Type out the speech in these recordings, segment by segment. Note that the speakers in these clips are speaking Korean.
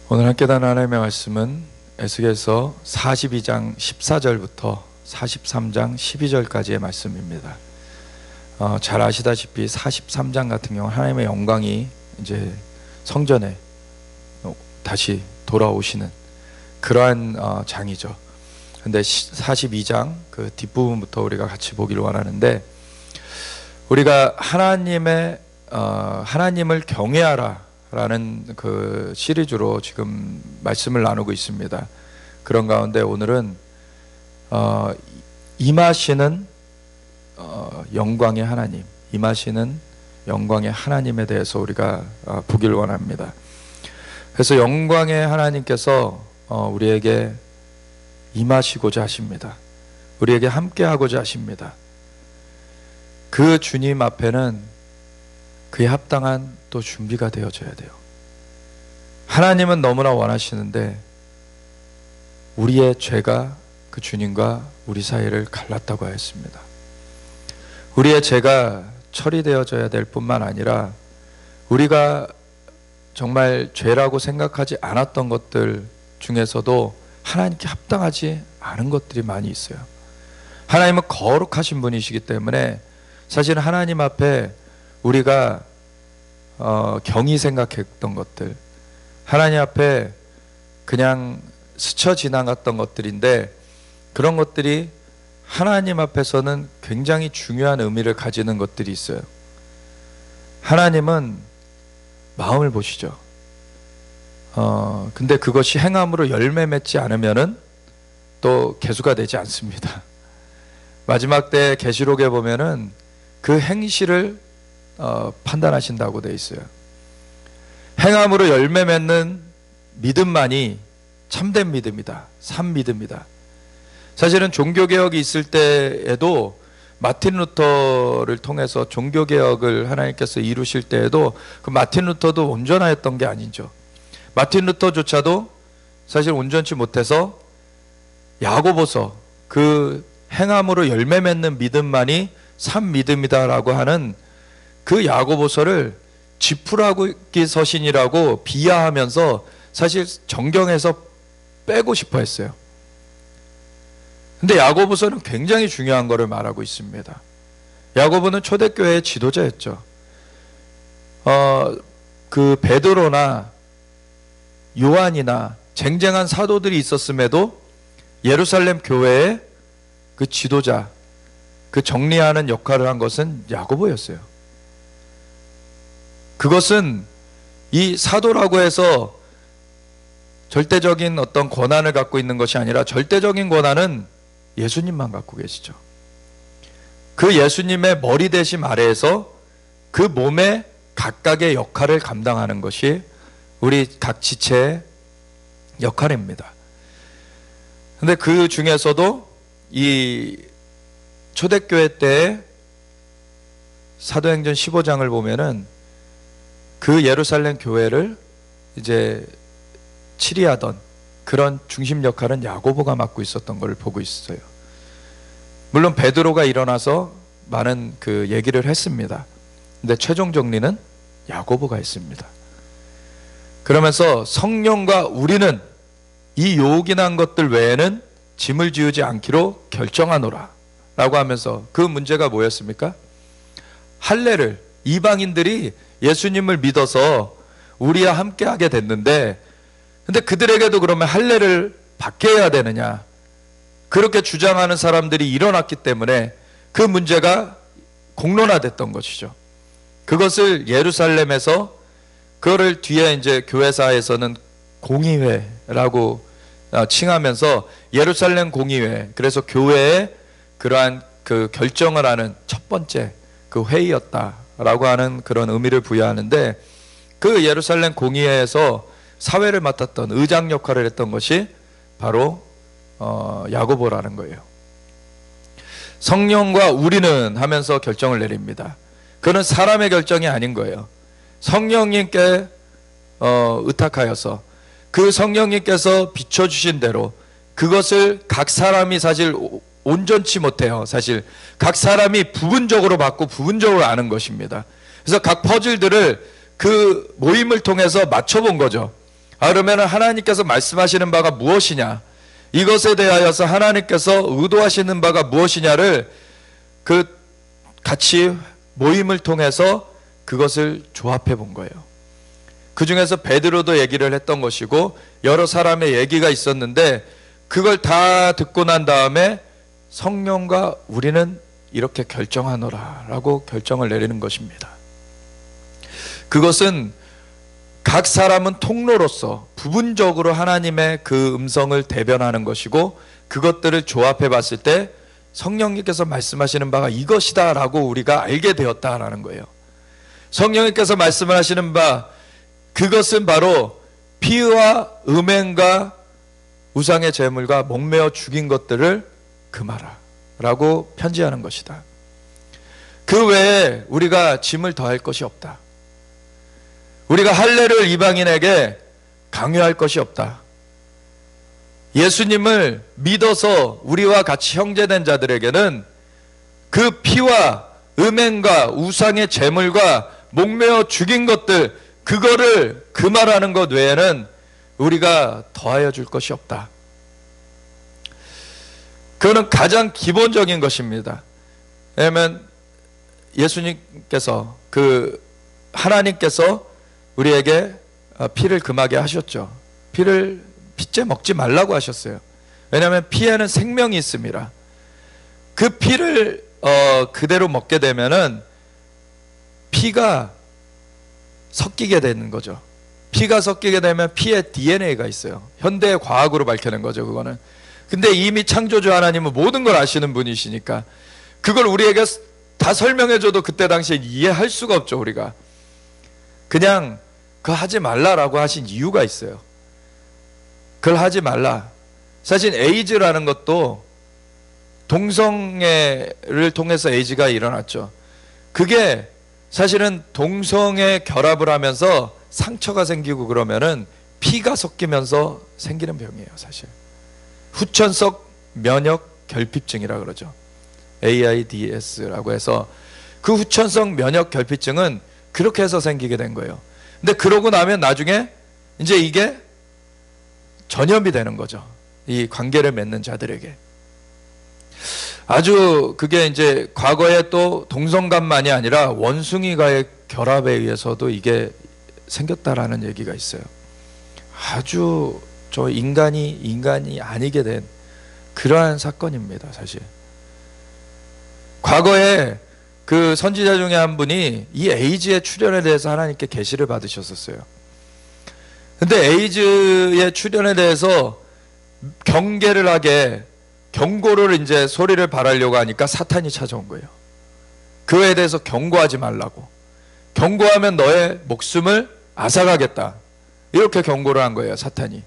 오늘 함께 나눌 하나님의 말씀은 에스겔서 42장 14절부터 43장 12절까지의 말씀입니다. 잘 아시다시피 43장 같은 경우 하나님의 영광이 이제 성전에 다시 돌아오시는 그러한 장이죠. 근데 42장 그 뒷부분부터 우리가 같이 보기를 원하는데, 우리가 하나님을 경외하라 라는 그 시리즈로 지금 말씀을 나누고 있습니다. 그런 가운데 오늘은 임하시는 영광의 하나님, 임하시는 영광의 하나님에 대해서 우리가 보기를 원합니다. 그래서 영광의 하나님께서 우리에게 임하시고자 하십니다. 우리에게 함께 하고자 하십니다. 그 주님 앞에는 그에 합당한 또 준비가 되어져야 돼요. 하나님은 너무나 원하시는데 우리의 죄가 그 주님과 우리 사이를 갈랐다고 하였습니다. 우리의 죄가 처리되어져야 될 뿐만 아니라 우리가 정말 죄라고 생각하지 않았던 것들 중에서도 하나님께 합당하지 않은 것들이 많이 있어요. 하나님은 거룩하신 분이시기 때문에 사실 하나님 앞에 우리가 경히 생각했던 것들, 하나님 앞에 그냥 스쳐 지나갔던 것들인데, 그런 것들이 하나님 앞에서는 굉장히 중요한 의미를 가지는 것들이 있어요. 하나님은 마음을 보시죠. 근데 그것이 행함으로 열매 맺지 않으면은 또 계수가 되지 않습니다. 마지막 때 계시록에 보면은 그 행실을 판단하신다고 되어 있어요. 행함으로 열매 맺는 믿음만이 참된 믿음이다, 산 믿음이다. 사실은 종교개혁이 있을 때에도 마틴 루터를 통해서 종교개혁을 하나님께서 이루실 때에도 그 마틴 루터도 온전하였던 게 아니죠. 마틴 루터조차도 사실 온전치 못해서 야고보서, 그 행함으로 열매 맺는 믿음만이 산 믿음이다라고 하는 그 야고보서를 지푸라기 서신이라고 비하하면서 사실 정경에서 빼고 싶어 했어요. 근데 야고보서는 굉장히 중요한 것을 말하고 있습니다. 야고보는 초대교회의 지도자였죠. 그 베드로나 요한이나 쟁쟁한 사도들이 있었음에도 예루살렘 교회의 그 지도자, 그 정리하는 역할을 한 것은 야고보였어요. 그것은 이 사도라고 해서 절대적인 어떤 권한을 갖고 있는 것이 아니라 절대적인 권한은 예수님만 갖고 계시죠. 그 예수님의 머리 대심 아래에서 그 몸의 각각의 역할을 감당하는 것이 우리 각 지체의 역할입니다. 근데 그 중에서도 이 초대교회 때 사도행전 15장을 보면은 그 예루살렘 교회를 이제 치리하던 그런 중심 역할은 야고보가 맡고 있었던 걸 보고 있어요. 물론 베드로가 일어나서 많은 그 얘기를 했습니다. 근데 최종 정리는 야고보가 했습니다. 그러면서 성령과 우리는 이 요긴한 것들 외에는 짐을 지우지 않기로 결정하노라 라고 하면서, 그 문제가 뭐였습니까? 할례를, 이방인들이 예수님을 믿어서 우리와 함께 하게 됐는데, 근데 그들에게도 그러면 할례를 받게 해야 되느냐, 그렇게 주장하는 사람들이 일어났기 때문에 그 문제가 공론화됐던 것이죠. 그것을 예루살렘에서, 그거를 뒤에 이제 교회사에서는 공의회라고 칭하면서 예루살렘 공의회, 그래서 교회의 그러한 그 결정을 하는 첫 번째 그 회의였다라고 하는 그런 의미를 부여하는데, 그 예루살렘 공의회에서 사회를 맡았던 의장 역할을 했던 것이 바로 야고보라는 거예요. 성령과 우리는 하면서 결정을 내립니다. 그는 사람의 결정이 아닌 거예요. 성령님께 의탁하여서 그 성령님께서 비춰주신 대로 그것을 각 사람이 사실 온전치 못해요. 사실 각 사람이 부분적으로 받고 부분적으로 아는 것입니다. 그래서 각 퍼즐들을 그 모임을 통해서 맞춰본 거죠. 그러면 하나님께서 말씀하시는 바가 무엇이냐, 이것에 대하여서 하나님께서 의도하시는 바가 무엇이냐를 같이 모임을 통해서 그것을 조합해 본 거예요. 그 중에서 베드로도 얘기를 했던 것이고 여러 사람의 얘기가 있었는데, 그걸 다 듣고 난 다음에 성령과 우리는 이렇게 결정하노라 라고 결정을 내리는 것입니다. 그것은 각 사람은 통로로서 부분적으로 하나님의 그 음성을 대변하는 것이고, 그것들을 조합해 봤을 때 성령님께서 말씀하시는 바가 이것이다 라고 우리가 알게 되었다라는 거예요. 성령님께서 말씀을 하시는 바, 그것은 바로 피와 음행과 우상의 제물과 목매어 죽인 것들을 금하라 라고 편지하는 것이다. 그 외에 우리가 짐을 더할 것이 없다. 우리가 할례를 이방인에게 강요할 것이 없다. 예수님을 믿어서 우리와 같이 형제된 자들에게는 그 피와 음행과 우상의 제물과 목매어 죽인 것들, 그거를 금하라는 것 외에는 우리가 더하여 줄 것이 없다. 그거는 가장 기본적인 것입니다. 왜냐하면 예수님께서, 하나님께서 우리에게 피를 금하게 하셨죠. 피를 핏째 먹지 말라고 하셨어요. 왜냐하면 피에는 생명이 있습니다. 그 피를 그대로 먹게 되면은 피가 섞이게 되는 거죠. 피가 섞이게 되면 피에 DNA가 있어요. 현대의 과학으로 밝혀낸 거죠, 그거는. 근데 이미 창조주 하나님은 모든 걸 아시는 분이시니까 그걸 우리에게 다 설명해줘도 그때 당시에 이해할 수가 없죠. 우리가 그냥 그거 하지 말라라고 하신 이유가 있어요. 그걸 하지 말라. 사실 에이즈라는 것도 동성애를 통해서 에이즈가 일어났죠. 그게 사실은 동성애 결합을 하면서 상처가 생기고 그러면은 피가 섞이면서 생기는 병이에요. 사실 후천성 면역 결핍증이라 그러죠. AIDS라고 해서 그 후천성 면역 결핍증은 그렇게 해서 생기게 된 거예요. 근데 그러고 나면 나중에 이제 이게 전염이 되는 거죠. 이 관계를 맺는 자들에게. 아주 그게 이제 과거에 또 동성간만이 아니라 원숭이과의 결합에 의해서도 이게 생겼다라는 얘기가 있어요. 아주 저 인간이 아니게 된 그러한 사건입니다. 사실 과거에 그 선지자 중에 한 분이 이 에이즈의 출현에 대해서 하나님께 계시를 받으셨었어요. 근데 에이즈의 출현에 대해서 경계를 하게 경고를 이제 소리를 발하려고 하니까 사탄이 찾아온 거예요. 그거에 대해서 경고하지 말라고. 경고하면 너의 목숨을 앗아가겠다. 이렇게 경고를 한 거예요, 사탄이.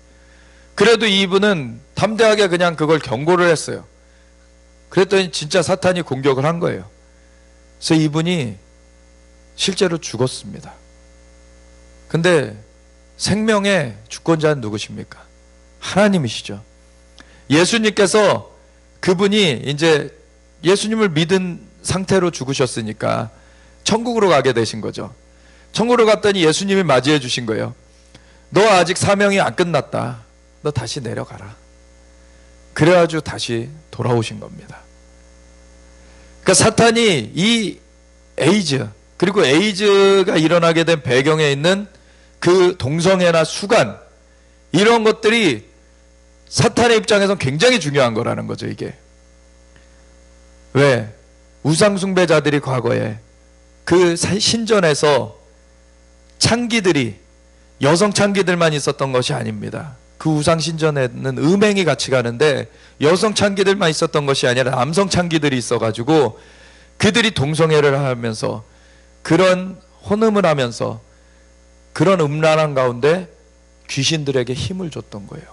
그래도 이분은 담대하게 그냥 그걸 경고를 했어요. 그랬더니 진짜 사탄이 공격을 한 거예요. 그래서 이분이 실제로 죽었습니다. 근데 생명의 주권자는 누구십니까? 하나님이시죠. 예수님께서 그분이 이제 예수님을 믿은 상태로 죽으셨으니까 천국으로 가게 되신 거죠. 천국으로 갔더니 예수님이 맞이해 주신 거예요. 너 아직 사명이 안 끝났다. 너 다시 내려가라. 그래가지고 다시 돌아오신 겁니다. 그러니까 사탄이 이 에이즈, 그리고 에이즈가 일어나게 된 배경에 있는 그 동성애나 수간, 이런 것들이 사탄의 입장에서는 굉장히 중요한 거라는 거죠. 이게 왜? 우상숭배자들이 과거에 그 신전에서 창기들이 여성 창기들만 있었던 것이 아닙니다. 그 우상신전에는 음행이 같이 가는데 여성 창기들만 있었던 것이 아니라 남성 창기들이 있어가지고 그들이 동성애를 하면서 그런 혼음을 하면서 그런 음란한 가운데 귀신들에게 힘을 줬던 거예요.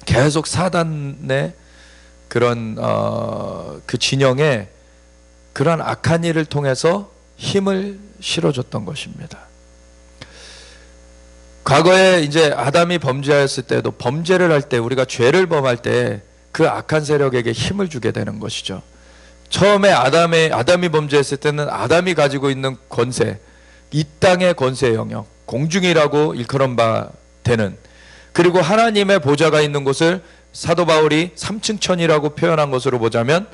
계속 사단의 그런 그 진영에 그런 악한 일을 통해서 힘을 실어줬던 것입니다. 과거에 이제 아담이 범죄하였을 때도 범죄를 할 때 우리가 죄를 범할 때 그 악한 세력에게 힘을 주게 되는 것이죠. 처음에 아담이 범죄했을 때는 아담이 가지고 있는 권세, 이 땅의 권세 영역, 공중이라고 일컬은 바 되는, 그리고 하나님의 보좌가 있는 곳을 사도 바울이 3층 천이라고 표현한 것으로 보자면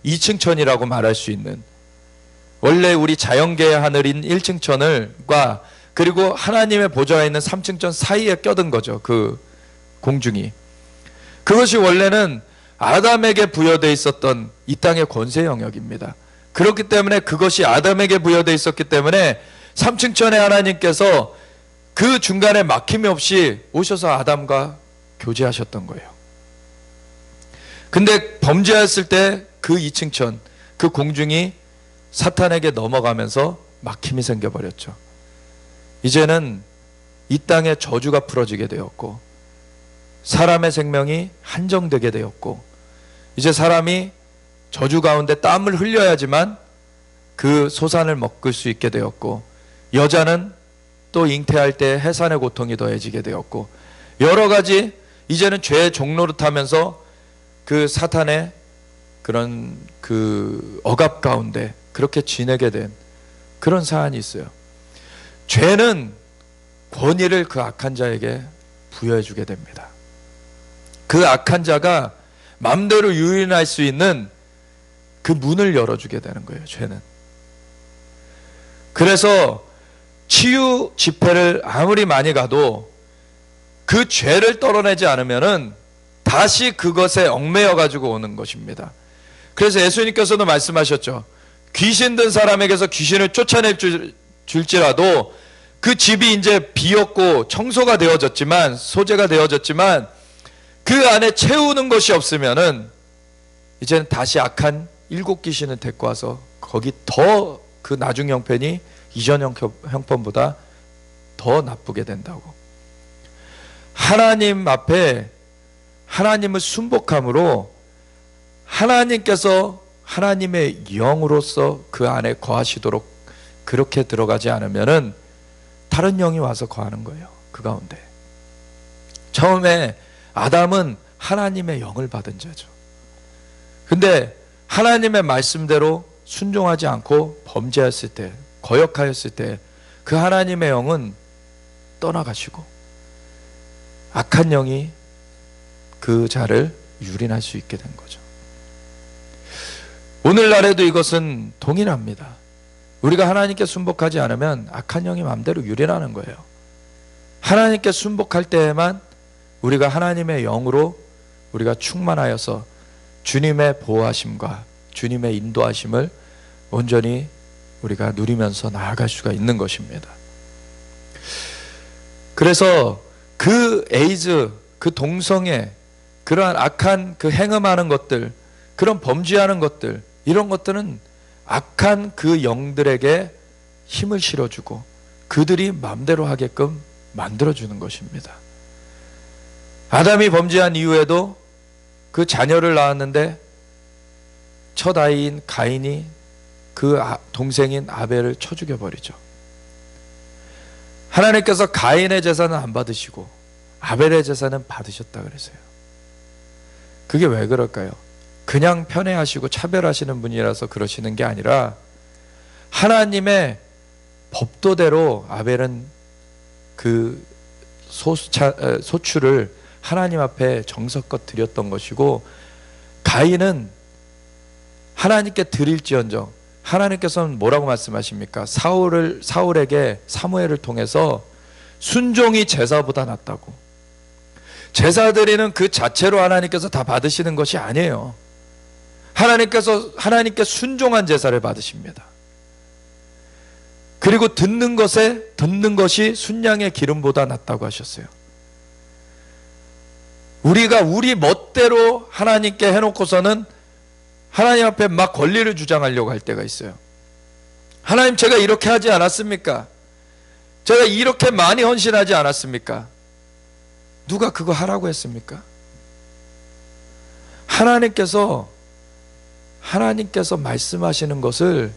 2층 천이라고 말할 수 있는, 원래 우리 자연계의 하늘인 1층 천을과 그리고 하나님의 보좌가 있는 3층 천 사이에 껴든 거죠. 그 공중이. 그것이 원래는 아담에게 부여되어 있었던 이 땅의 권세 영역입니다. 그렇기 때문에 그것이 아담에게 부여되어 있었기 때문에 3층 천의 하나님께서 그 중간에 막힘이 없이 오셔서 아담과 교제하셨던 거예요. 근데 범죄했을 때 그 2층 천, 그 공중이 사탄에게 넘어가면서 막힘이 생겨버렸죠. 이제는 이 땅에 저주가 풀어지게 되었고 사람의 생명이 한정되게 되었고, 이제 사람이 저주 가운데 땀을 흘려야지만 그 소산을 먹을 수 있게 되었고, 여자는 또 잉태할 때 해산의 고통이 더해지게 되었고, 여러 가지 이제는 죄의 종노릇하면서 그 사탄의 그런 그 억압 가운데 그렇게 지내게 된 그런 사안이 있어요. 죄는 권위를 그 악한 자에게 부여해 주게 됩니다. 그 악한 자가 마음대로 유인할 수 있는 그 문을 열어주게 되는 거예요, 죄는. 그래서 치유 집회를 아무리 많이 가도 그 죄를 떨어내지 않으면은 다시 그것에 얽매여 가지고 오는 것입니다. 그래서 예수님께서도 말씀하셨죠. 귀신 든 사람에게서 귀신을 쫓아낼 줄지라도 그 집이 이제 비었고 청소가 되어졌지만, 소재가 되어졌지만 그 안에 채우는 것이 없으면은 이제는 다시 악한 7 귀신을 데리고 와서 거기 더 그 나중 형편이 이전 형편보다 더 나쁘게 된다고. 하나님 앞에 하나님을 순복함으로 하나님께서 하나님의 영으로서 그 안에 거하시도록 그렇게 들어가지 않으면은 다른 영이 와서 거하는 거예요, 그 가운데. 처음에 아담은 하나님의 영을 받은 자죠. 근데 하나님의 말씀대로 순종하지 않고 범죄했을 때, 거역하였을 때 그 하나님의 영은 떠나가시고 악한 영이 그 자를 유린할 수 있게 된 거죠. 오늘날에도 이것은 동일합니다. 우리가 하나님께 순복하지 않으면 악한 영이 마음대로 유린하는 거예요. 하나님께 순복할 때에만 우리가 하나님의 영으로 우리가 충만하여서 주님의 보호하심과 주님의 인도하심을 온전히 우리가 누리면서 나아갈 수가 있는 것입니다. 그래서 그 에이즈, 그 동성애, 그러한 악한 그 행음하는 것들, 그런 범죄하는 것들, 이런 것들은 악한 그 영들에게 힘을 실어주고 그들이 마음대로 하게끔 만들어주는 것입니다. 아담이 범죄한 이후에도 그 자녀를 낳았는데 첫 아이인 가인이 그 동생인 아벨을 쳐 죽여버리죠. 하나님께서 가인의 제사는 안 받으시고 아벨의 제사는 받으셨다 그랬어요. 그게 왜 그럴까요? 그냥 편애하시고 차별하시는 분이라서 그러시는 게 아니라 하나님의 법도대로 아벨은 그 소출을 하나님 앞에 정성껏 드렸던 것이고, 가인은 하나님께 드릴지언정, 하나님께서는 뭐라고 말씀하십니까? 사울에게 사무엘을 통해서 순종이 제사보다 낫다고. 제사 드리는 그 자체로 하나님께서 다 받으시는 것이 아니에요. 하나님께 순종한 제사를 받으십니다. 그리고 듣는 것이 순양의 기름보다 낫다고 하셨어요. 우리가 우리 멋대로 하나님께 해놓고서는 하나님 앞에 막 권리를 주장하려고 할 때가 있어요. 하나님, 제가 이렇게 하지 않았습니까? 제가 이렇게 많이 헌신하지 않았습니까? 누가 그거 하라고 했습니까? 하나님께서 말씀하시는 것을,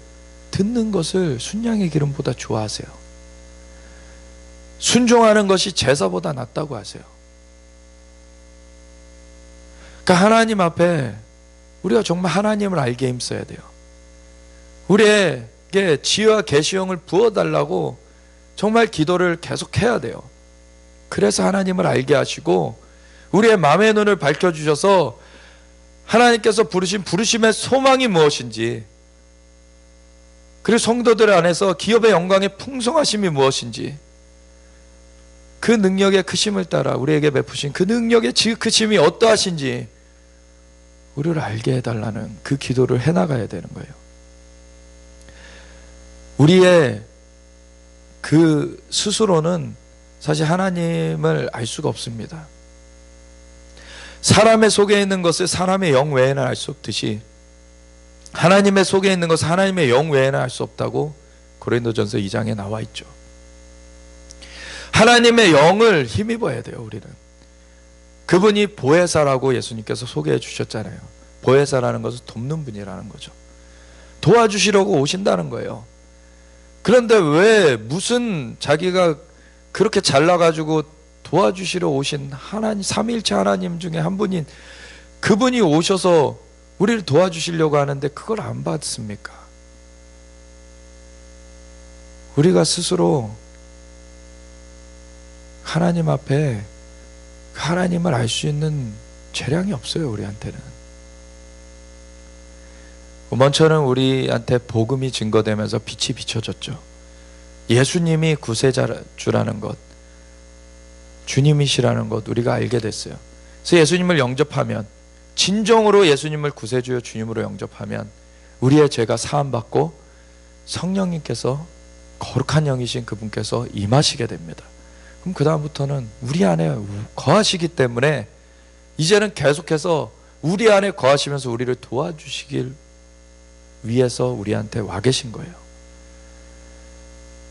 듣는 것을 순양의 기름보다 좋아하세요. 순종하는 것이 제사보다 낫다고 하세요. 그러니까 하나님 앞에 우리가 정말 하나님을 알게 힘써야 돼요. 우리에게 지혜와 계시형을 부어달라고 정말 기도를 계속 해야 돼요. 그래서 하나님을 알게 하시고 우리의 마음의 눈을 밝혀주셔서 하나님께서 부르신 부르심의 소망이 무엇인지, 그리고 성도들 안에서 기업의 영광의 풍성하심이 무엇인지, 그 능력의 크심을 따라 우리에게 베푸신 그 능력의 지극하심이 어떠하신지 우리를 알게 해달라는 그 기도를 해나가야 되는 거예요. 우리의 그 스스로는 사실 하나님을 알 수가 없습니다. 사람의 속에 있는 것을 사람의 영 외에는 알 수 없듯이 하나님의 속에 있는 것을 하나님의 영 외에는 알 수 없다고 고린도전서 2장에 나와 있죠. 하나님의 영을 힘입어야 돼요. 우리는 그분이 보혜사라고 예수님께서 소개해 주셨잖아요. 보혜사라는 것은 돕는 분이라는 거죠. 도와주시려고 오신다는 거예요. 그런데 왜 무슨 자기가 그렇게 잘나가지고 도와주시러 오신 하나님, 삼위일체 하나님 중에 한 분인 그분이 오셔서 우리를 도와주시려고 하는데 그걸 안 받습니까? 우리가 스스로 하나님 앞에 하나님을 알 수 있는 재량이 없어요. 우리한테는. 먼저는 우리한테 복음이 증거되면서 빛이 비춰졌죠. 예수님이 구세자주라는 것, 주님이시라는 것 우리가 알게 됐어요. 그래서 예수님을 영접하면, 진정으로 예수님을 구세주여 주님으로 영접하면 우리의 죄가 사함받고 성령님께서, 거룩한 영이신 그분께서 임하시게 됩니다. 그럼 그 다음부터는 우리 안에 거하시기 때문에 이제는 계속해서 우리 안에 거하시면서 우리를 도와주시길 위해서 우리한테 와 계신 거예요.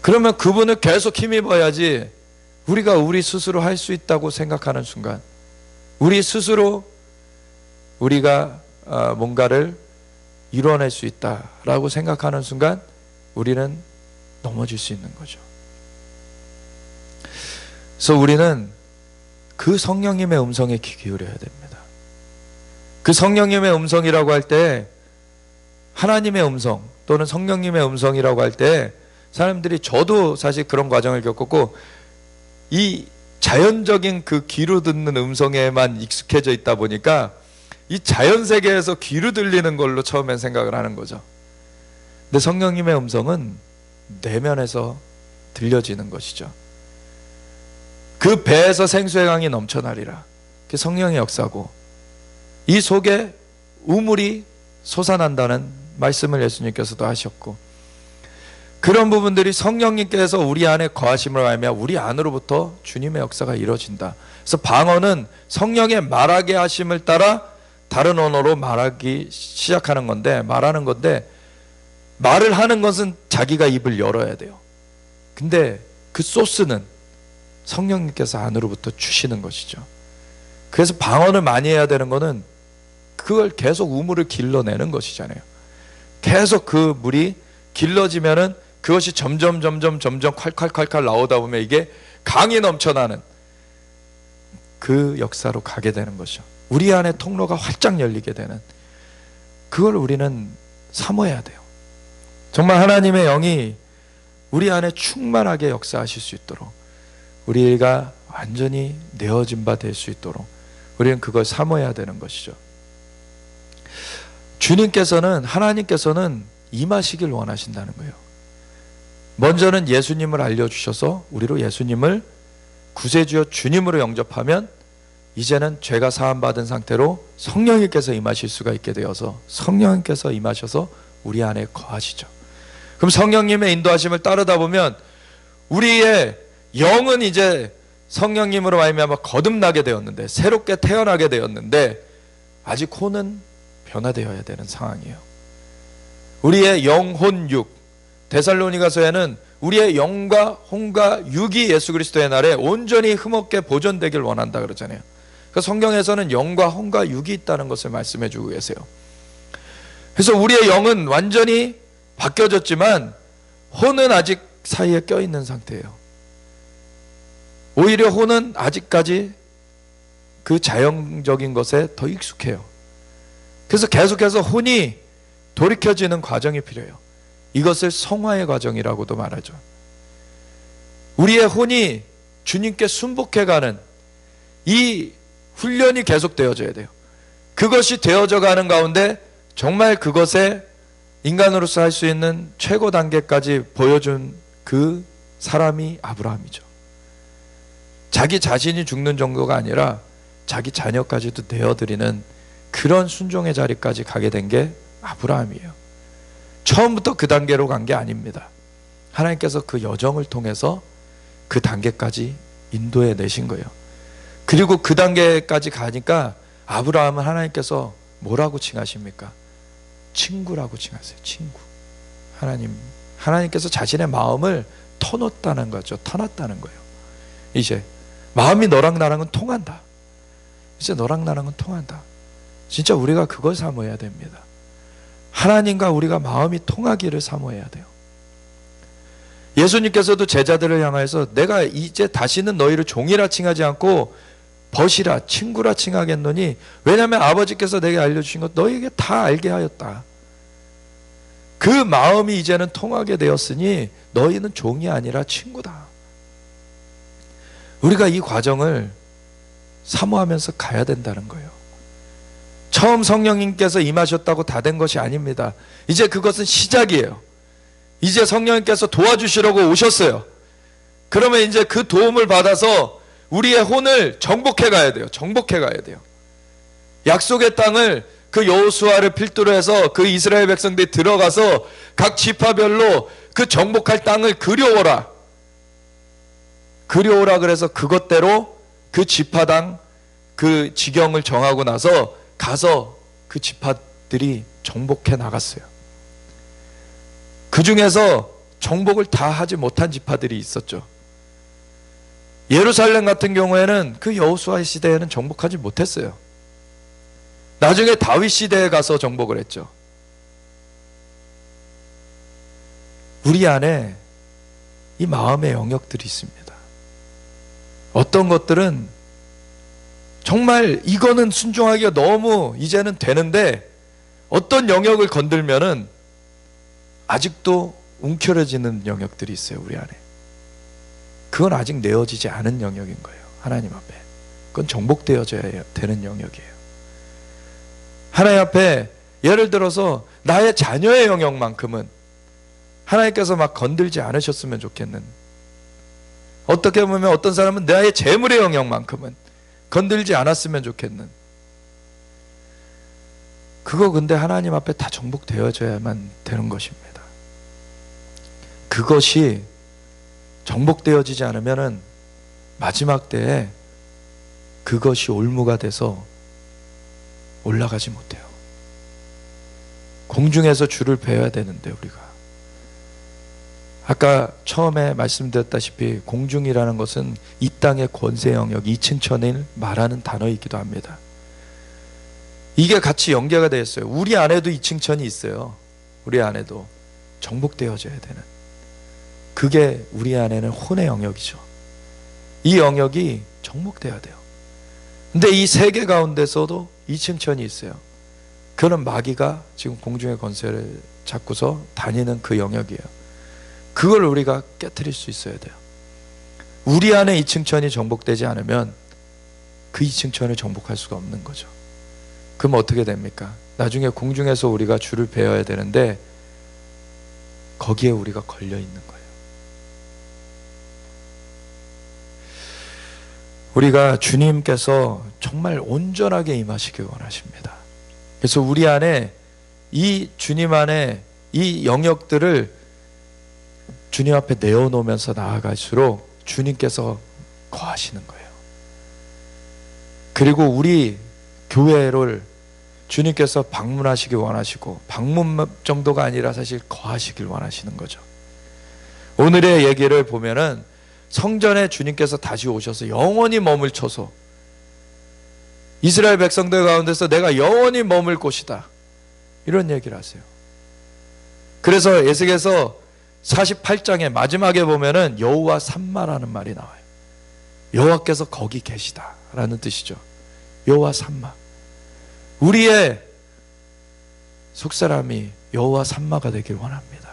그러면 그분을 계속 힘입어야지 우리가 우리 스스로 할 수 있다고 생각하는 순간, 우리 스스로 우리가 뭔가를 이뤄낼 수 있다라고 생각하는 순간 우리는 넘어질 수 있는 거죠. 그래서 우리는 그 성령님의 음성에 귀 기울여야 됩니다. 그 성령님의 음성이라고 할 때, 하나님의 음성 또는 성령님의 음성이라고 할 때 사람들이, 저도 사실 그런 과정을 겪었고, 이 자연적인 그 귀로 듣는 음성에만 익숙해져 있다 보니까 이 자연 세계에서 귀로 들리는 걸로 처음엔 생각을 하는 거죠. 근데 성령님의 음성은 내면에서 들려지는 것이죠. 그 배에서 생수의 강이 넘쳐나리라. 그게 성령의 역사고, 이 속에 우물이 솟아난다는 말씀을 예수님께서도 하셨고, 그런 부분들이 성령님께서 우리 안에 거하심으로 말미암아 우리 안으로부터 주님의 역사가 이루어진다. 그래서 방언은 성령의 말하게 하심을 따라 다른 언어로 말하기 시작하는 건데, 말하는 건데, 말을 하는 것은 자기가 입을 열어야 돼요. 근데 그 소스는 성령님께서 안으로부터 주시는 것이죠. 그래서 방언을 많이 해야 되는 거는 그걸 계속 우물을 길러내는 것이잖아요. 계속 그 물이 길러지면은 그것이 점점 콸콸콸콸 나오다 보면 이게 강이 넘쳐나는 그 역사로 가게 되는 것이죠. 우리 안에 통로가 활짝 열리게 되는, 그걸 우리는 사모해야 돼요. 정말 하나님의 영이 우리 안에 충만하게 역사하실 수 있도록, 우리가 완전히 내어진 바 될 수 있도록 우리는 그걸 사모해야 되는 것이죠. 주님께서는, 하나님께서는 임하시길 원하신다는 거예요. 먼저는 예수님을 알려주셔서 우리로 예수님을 구세주여 주님으로 영접하면 이제는 죄가 사함받은 상태로 성령님께서 임하실 수가 있게 되어서 성령님께서 임하셔서 우리 안에 거하시죠. 그럼 성령님의 인도하심을 따르다 보면 우리의 영은 이제 성령님으로 말미암아 거듭나게 되었는데, 새롭게 태어나게 되었는데, 아직 혼은 변화되어야 되는 상황이에요. 우리의 영혼 육, 데살로니가서에는 우리의 영과 혼과 육이 예수 그리스도의 날에 온전히 흠없게 보존되길 원한다 그러잖아요. 그러니까 성경에서는 영과 혼과 육이 있다는 것을 말씀해 주고 계세요. 그래서 우리의 영은 완전히 바뀌어졌지만 혼은 아직 사이에 껴있는 상태예요. 오히려 혼은 아직까지 그 자연적인 것에 더 익숙해요. 그래서 계속해서 혼이 돌이켜지는 과정이 필요해요. 이것을 성화의 과정이라고도 말하죠. 우리의 혼이 주님께 순복해가는 이 훈련이 계속되어져야 돼요. 그것이 되어져 가는 가운데 정말 그것에 인간으로서 할 수 있는 최고 단계까지 보여준 그 사람이 아브라함이죠. 자기 자신이 죽는 정도가 아니라 자기 자녀까지도 내어드리는 그런 순종의 자리까지 가게 된 게 아브라함이에요. 처음부터 그 단계로 간 게 아닙니다. 하나님께서 그 여정을 통해서 그 단계까지 인도해 내신 거예요. 그리고 그 단계까지 가니까 아브라함은 하나님께서 뭐라고 칭하십니까? 친구라고 칭하세요. 친구. 하나님께서 자신의 마음을 터놓았다는 거죠. 터놨다는 거예요. 이제 마음이 너랑 나랑은 통한다. 이제 너랑 나랑은 통한다. 진짜 우리가 그걸 사모해야 됩니다. 하나님과 우리가 마음이 통하기를 사모해야 돼요. 예수님께서도 제자들을 향하여서 내가 이제 다시는 너희를 종이라 칭하지 않고 벗이라 친구라 칭하겠노니 왜냐하면 아버지께서 내게 알려주신 것 너희에게 다 알게 하였다. 그 마음이 이제는 통하게 되었으니 너희는 종이 아니라 친구다. 우리가 이 과정을 사모하면서 가야 된다는 거예요. 처음 성령님께서 임하셨다고 다 된 것이 아닙니다. 이제 그것은 시작이에요. 이제 성령님께서 도와주시려고 오셨어요. 그러면 이제 그 도움을 받아서 우리의 혼을 정복해 가야 돼요. 정복해 가야 돼요. 약속의 땅을 그 여호수아를 필두로 해서 그 이스라엘 백성들이 들어가서 각 지파별로 그 정복할 땅을 그려오라. 그려오라 그래서 그것대로 그 지파당 그 지경을 정하고 나서 가서 그 지파들이 정복해 나갔어요. 그 중에서 정복을 다 하지 못한 지파들이 있었죠. 예루살렘 같은 경우에는 그 여호수아 시대에는 정복하지 못했어요. 나중에 다윗 시대에 가서 정복을 했죠. 우리 안에 이 마음의 영역들이 있습니다. 어떤 것들은 정말 이거는 순종하기가 너무 이제는 되는데 어떤 영역을 건들면은 아직도 움켜려지는 영역들이 있어요. 우리 안에. 그건 아직 내어지지 않은 영역인 거예요. 하나님 앞에. 그건 정복되어져야 되는 영역이에요. 하나님 앞에 예를 들어서 나의 자녀의 영역만큼은 하나님께서 막 건들지 않으셨으면 좋겠는, 어떻게 보면 어떤 사람은 나의 재물의 영역만큼은 건들지 않았으면 좋겠는, 그거 근데 하나님 앞에 다 정복되어져야만 되는 것입니다. 그것이 정복되어지지 않으면은 마지막 때에 그것이 올무가 돼서 올라가지 못해요. 공중에서 주를 베어야 되는데 우리가 아까 처음에 말씀드렸다시피 공중이라는 것은 이 땅의 권세 영역, 이층천을 말하는 단어이기도 합니다. 이게 같이 연계가 되어 있어요. 우리 안에도 이층천이 있어요. 우리 안에도 정복되어져야 되는, 그게 우리 안에는 혼의 영역이죠. 이 영역이 정복되어야 돼요. 근데 이 세계 가운데서도 이층천이 있어요. 그는 마귀가 지금 공중의 권세를 잡고서 다니는 그 영역이에요. 그걸 우리가 깨트릴 수 있어야 돼요. 우리 안에 이층천이 정복되지 않으면 그 이층천을 정복할 수가 없는 거죠. 그럼 어떻게 됩니까? 나중에 공중에서 우리가 주를 베어야 되는데 거기에 우리가 걸려 있는 거예요. 우리가 주님께서 정말 온전하게 임하시길 원하십니다. 그래서 우리 안에 이 주님 안에 이 영역들을 주님 앞에 내어놓으면서 나아갈수록 주님께서 거하시는 거예요. 그리고 우리 교회를 주님께서 방문하시길 원하시고, 방문 정도가 아니라 사실 거하시길 원하시는 거죠. 오늘의 얘기를 보면은 성전에 주님께서 다시 오셔서 영원히 머물쳐서 이스라엘 백성들 가운데서 내가 영원히 머물 곳이다, 이런 얘기를 하세요. 그래서 에스겔서 48장의 마지막에 보면은 여호와 삼마라는 말이 나와요. 여호와께서 거기 계시다 라는 뜻이죠. 여호와 삼마. 우리의 속사람이 여호와 삼마가 되길 원합니다.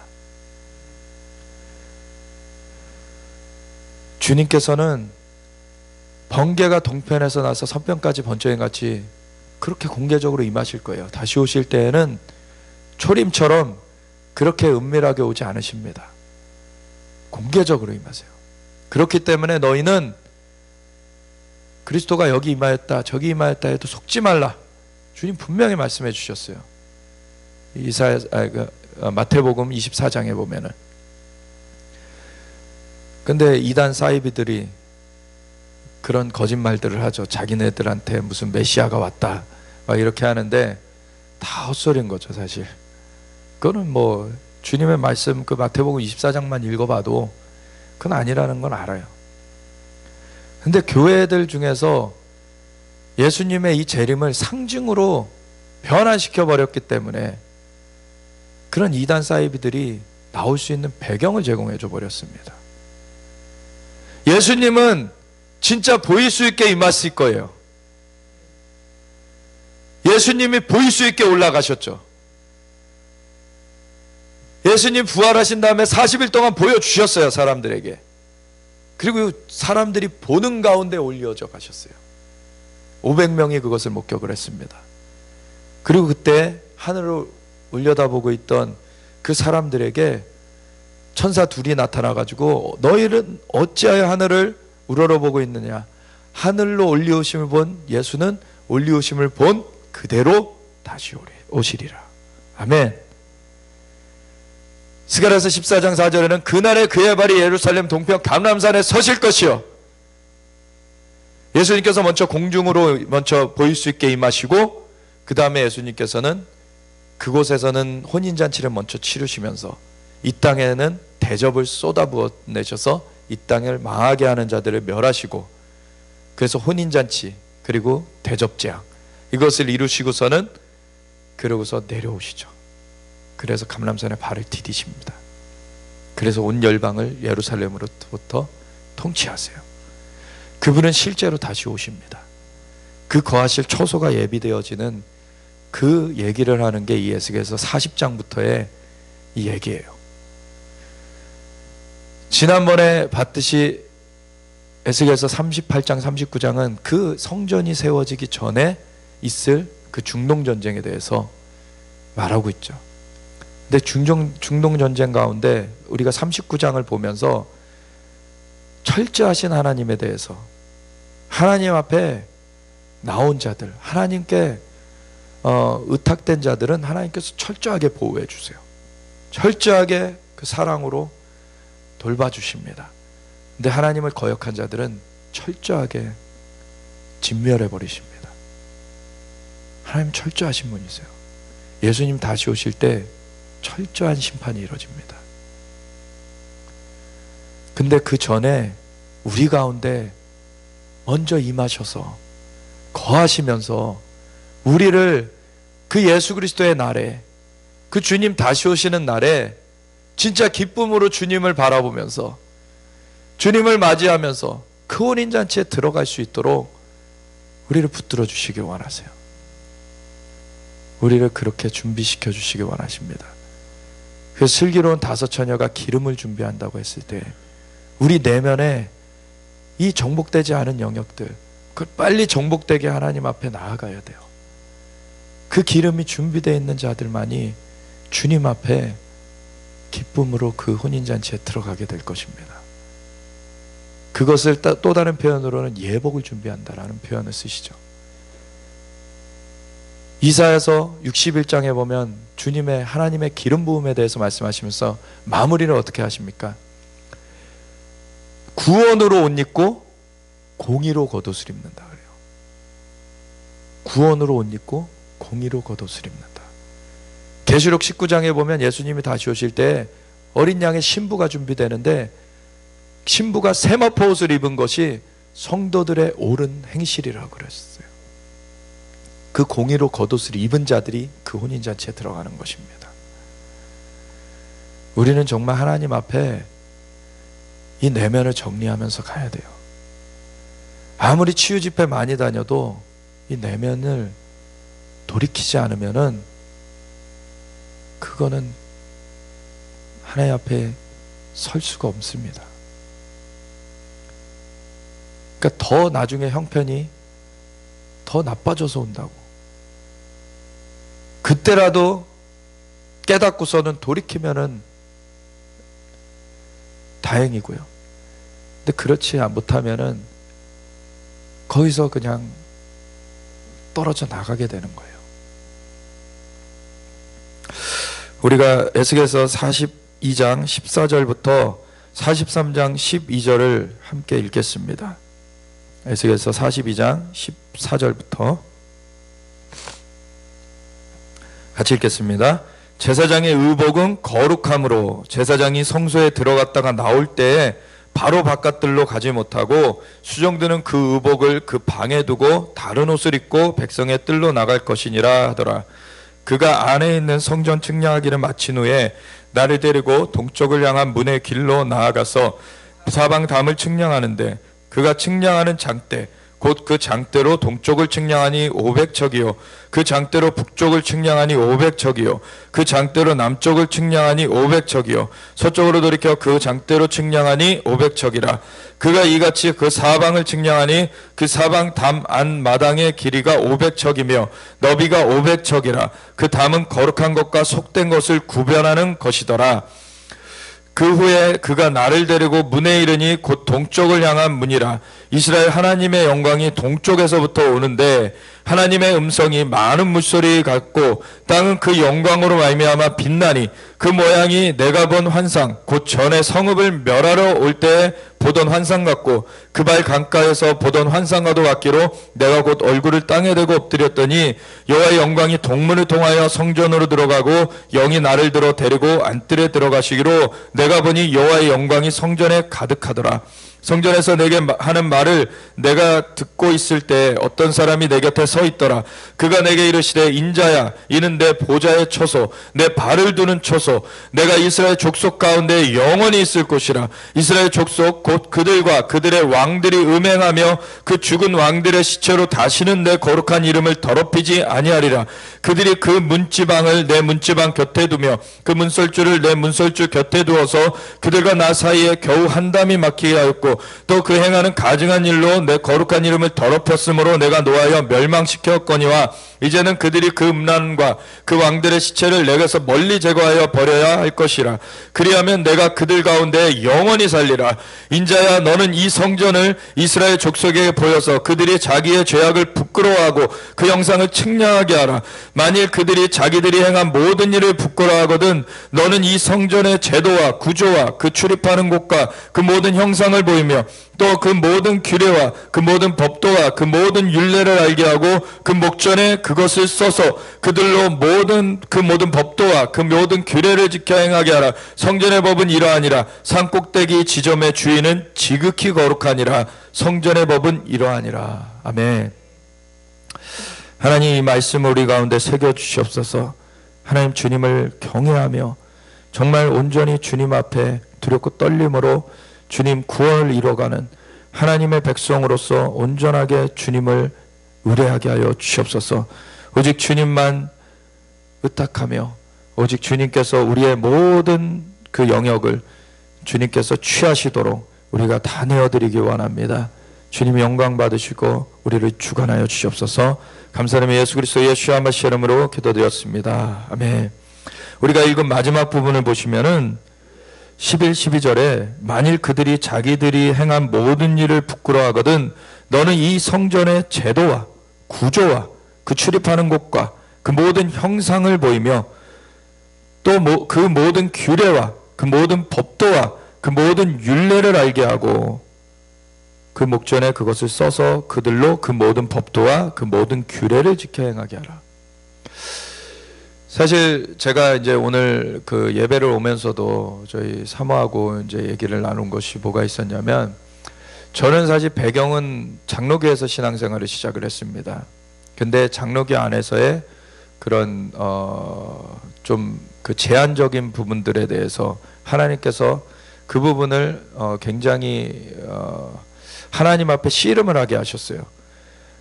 주님께서는 번개가 동편에서 나서 서편까지 번쩍임 같이 그렇게 공개적으로 임하실 거예요. 다시 오실 때에는 초림처럼 그렇게 은밀하게 오지 않으십니다. 공개적으로 임하세요. 그렇기 때문에 너희는 그리스도가 여기 임하였다 저기 임하였다 해도 속지 말라. 주님 분명히 말씀해 주셨어요. 마태복음 24장에 보면은. 근데 이단 사이비들이 그런 거짓말들을 하죠. 자기네들한테 무슨 메시아가 왔다 막 이렇게 하는데 다 헛소리인 거죠 사실. 그거는 뭐 주님의 말씀 그 마태복음 24장만 읽어봐도 그건 아니라는 건 알아요. 근데 교회들 중에서 예수님의 이 재림을 상징으로 변화시켜 버렸기 때문에 그런 이단 사이비들이 나올 수 있는 배경을 제공해 줘 버렸습니다. 예수님은 진짜 보일 수 있게 임하실 거예요. 예수님이 보일 수 있게 올라가셨죠. 예수님 부활하신 다음에 40일 동안 보여주셨어요 사람들에게. 그리고 사람들이 보는 가운데 올려져 가셨어요. 500명이 그것을 목격을 했습니다. 그리고 그때 하늘을 올려다보고 있던 그 사람들에게 천사 둘이 나타나 가지고 너희는 어찌하여 하늘을 우러러보고 있느냐. 하늘로 올리우심을 본 예수는 올리우심을 본 그대로 다시 오시리라. 아멘. 스가랴서 14장 4절에는 그날에 그의 발이 예루살렘 동편 감람산에 서실 것이요. 예수님께서 먼저 공중으로 먼저 보일 수 있게 임하시고 그 다음에 예수님께서는 그곳에서는 혼인잔치를 먼저 치르시면서 이 땅에는 대접을 쏟아부어 내셔서 이 땅을 망하게 하는 자들을 멸하시고 그래서 혼인잔치 그리고 대접제약 이것을 이루시고서는 그러고서 내려오시죠. 그래서 감람산에 발을 디디십니다. 그래서 온 열방을 예루살렘으로부터 통치하세요. 그분은 실제로 다시 오십니다. 그 거하실 초소가 예비되어지는 그 얘기를 하는 게 이 에스겔서 40장부터의 이 얘기예요. 지난번에 봤듯이 에스겔서 38장 39장은 그 성전이 세워지기 전에 있을 그 중동전쟁에 대해서 말하고 있죠. 근데 중동전쟁 가운데 우리가 39장을 보면서 철저하신 하나님에 대해서 하나님 앞에 나온 자들 하나님께 의탁된 자들은 하나님께서 철저하게 보호해 주세요. 철저하게 그 사랑으로 돌봐주십니다. 근데 하나님을 거역한 자들은 철저하게 진멸해 버리십니다. 하나님 철저하신 분이세요. 예수님 다시 오실 때 철저한 심판이 이루어집니다. 근데 그 전에 우리 가운데 먼저 임하셔서 거하시면서 우리를 그 예수 그리스도의 날에 그 주님 다시 오시는 날에 진짜 기쁨으로 주님을 바라보면서 주님을 맞이하면서 그 혼인잔치에 들어갈 수 있도록 우리를 붙들어 주시기 원하세요. 우리를 그렇게 준비시켜 주시기 원하십니다. 그 슬기로운 다섯 처녀가 기름을 준비한다고 했을 때 우리 내면에 이 정복되지 않은 영역들 그걸 빨리 정복되게 하나님 앞에 나아가야 돼요. 그 기름이 준비되어 있는 자들만이 주님 앞에 기쁨으로 그 혼인잔치에 들어가게 될 것입니다. 그것을 또 다른 표현으로는 예복을 준비한다라는 표현을 쓰시죠. 이사야서 61장에 보면 주님의 하나님의 기름 부음에 대해서 말씀하시면서 마무리를 어떻게 하십니까? 구원으로 옷 입고 공의로 겉옷을 입는다 그래요. 구원으로 옷 입고 공의로 겉옷을 입는다. 계시록 19장에 보면 예수님이 다시 오실 때 어린 양의 신부가 준비되는데 신부가 세마포 옷을 입은 것이 성도들의 옳은 행실이라고 그랬어요. 그 공의로 겉옷을 입은 자들이 그 혼인잔치에 들어가는 것입니다. 우리는 정말 하나님 앞에 이 내면을 정리하면서 가야 돼요. 아무리 치유 집회 많이 다녀도 이 내면을 돌이키지 않으면은 그거는 하나님 앞에 설 수가 없습니다. 그러니까 더 나중에 형편이 더 나빠져서 온다고. 그때라도 깨닫고서는 돌이키면은 다행이고요. 근데 그렇지 못하면은 거기서 그냥 떨어져 나가게 되는 거예요. 우리가 에스겔서 42장 14절부터 43장 12절을 함께 읽겠습니다. 에스겔서 42장 14절부터 같이 읽겠습니다. 제사장의 의복은 거룩함으로 제사장이 성소에 들어갔다가 나올 때에 바로 바깥들로 가지 못하고 수종드는 그 의복을 그 방에 두고 다른 옷을 입고 백성의 뜰로 나갈 것이니라 하더라. 그가 안에 있는 성전 측량하기를 마친 후에 나를 데리고 동쪽을 향한 문의 길로 나아가서 사방 담을 측량하는데 그가 측량하는 장대 곧 그 장대로 동쪽을 측량하니 500척이요 그 장대로 북쪽을 측량하니 500척이요 그 장대로 남쪽을 측량하니 500척이요 서쪽으로 돌이켜 그 장대로 측량하니 500척이라. 그가 이같이 그 사방을 측량하니 그 사방 담 안 마당의 길이가 500척이며 너비가 500척이라. 그 담은 거룩한 것과 속된 것을 구별하는 것이더라. 그 후에 그가 나를 데리고 문에 이르니 곧 동쪽을 향한 문이라. 이스라엘 하나님의 영광이 동쪽에서부터 오는데 하나님의 음성이 많은 물소리 같고 땅은 그 영광으로 말미암아 빛나니 그 모양이 내가 본 환상 곧 전에 성읍을 멸하러 올 때 보던 환상 같고 그 발 강가에서 보던 환상과도 같기로 내가 곧 얼굴을 땅에 대고 엎드렸더니 여호와의 영광이 동문을 통하여 성전으로 들어가고 영이 나를 들어 데리고 안뜰에 들어가시기로 내가 보니 여호와의 영광이 성전에 가득하더라. 성전에서 내게 하는 말을 내가 듣고 있을 때 어떤 사람이 내 곁에 서 있더라. 그가 내게 이르시되 인자야 이는 내 보좌의 처소 내 발을 두는 처소 내가 이스라엘 족속 가운데 영원히 있을 곳이라. 이스라엘 족속 곧 그들과 그들의 왕들이 음행하며 그 죽은 왕들의 시체로 다시는 내 거룩한 이름을 더럽히지 아니하리라. 그들이 그 문지방을 내 문지방 곁에 두며 그 문설주를 내 문설주 곁에 두어서 그들과 나 사이에 겨우 한 담이 막히게 하였고 또 그 행하는 가증한 일로 내 거룩한 이름을 더럽혔으므로 내가 노하여 멸망시켰거니와 이제는 그들이 그 음란과 그 왕들의 시체를 내게서 멀리 제거하여 버려야 할 것이라. 그리하면 내가 그들 가운데 영원히 살리라. 인자야 너는 이 성전을 이스라엘 족속에게 보여서 그들이 자기의 죄악을 부끄러워하고 그 형상을 측량하게 하라. 만일 그들이 자기들이 행한 모든 일을 부끄러워하거든 너는 이 성전의 제도와 구조와 그 출입하는 곳과 그 모든 형상을 보이며 또 그 모든 규례와 그 모든 법도와 그 모든 율례를 알게 하고 그 목전에 그것을 써서 그들로 그 모든 법도와 그 모든 규례를 지켜 행하게 하라. 성전의 법은 이러하니라. 산꼭대기 지점의 주인은 지극히 거룩하니라. 성전의 법은 이러하니라. 아멘. 하나님 이 말씀을 우리 가운데 새겨주시옵소서. 하나님 주님을 경외하며 정말 온전히 주님 앞에 두렵고 떨림으로 주님 구원을 이뤄가는 하나님의 백성으로서 온전하게 주님을 의뢰하게 하여 주시옵소서. 오직 주님만 의탁하며 오직 주님께서 우리의 모든 그 영역을 주님께서 취하시도록 우리가 다 내어드리기 원합니다. 주님이 영광 받으시고 우리를 주관하여 주시옵소서. 감사하며 예수 그리스도의 주와 하시는 이름으로 기도드렸습니다. 아멘. 우리가 읽은 마지막 부분을 보시면은 11, 12절에 만일 그들이 자기들이 행한 모든 일을 부끄러워하거든 너는 이 성전의 제도와 구조와 그 출입하는 곳과 그 모든 형상을 보이며 또 그 모든 규례와 그 모든 법도와 그 모든 율례를 알게 하고 그 목전에 그것을 써서 그들로 그 모든 법도와 그 모든 규례를 지켜 행하게 하라. 사실 제가 이제 오늘 그 예배를 오면서도 저희 사모하고 이제 얘기를 나눈 것이 뭐가 있었냐면 저는 사실 배경은 장로교에서 신앙생활을 시작을 했습니다. 근데 장로교 안에서의 그런 좀 그 제한적인 부분들에 대해서 하나님께서 그 부분을 굉장히 하나님 앞에 씨름을 하게 하셨어요.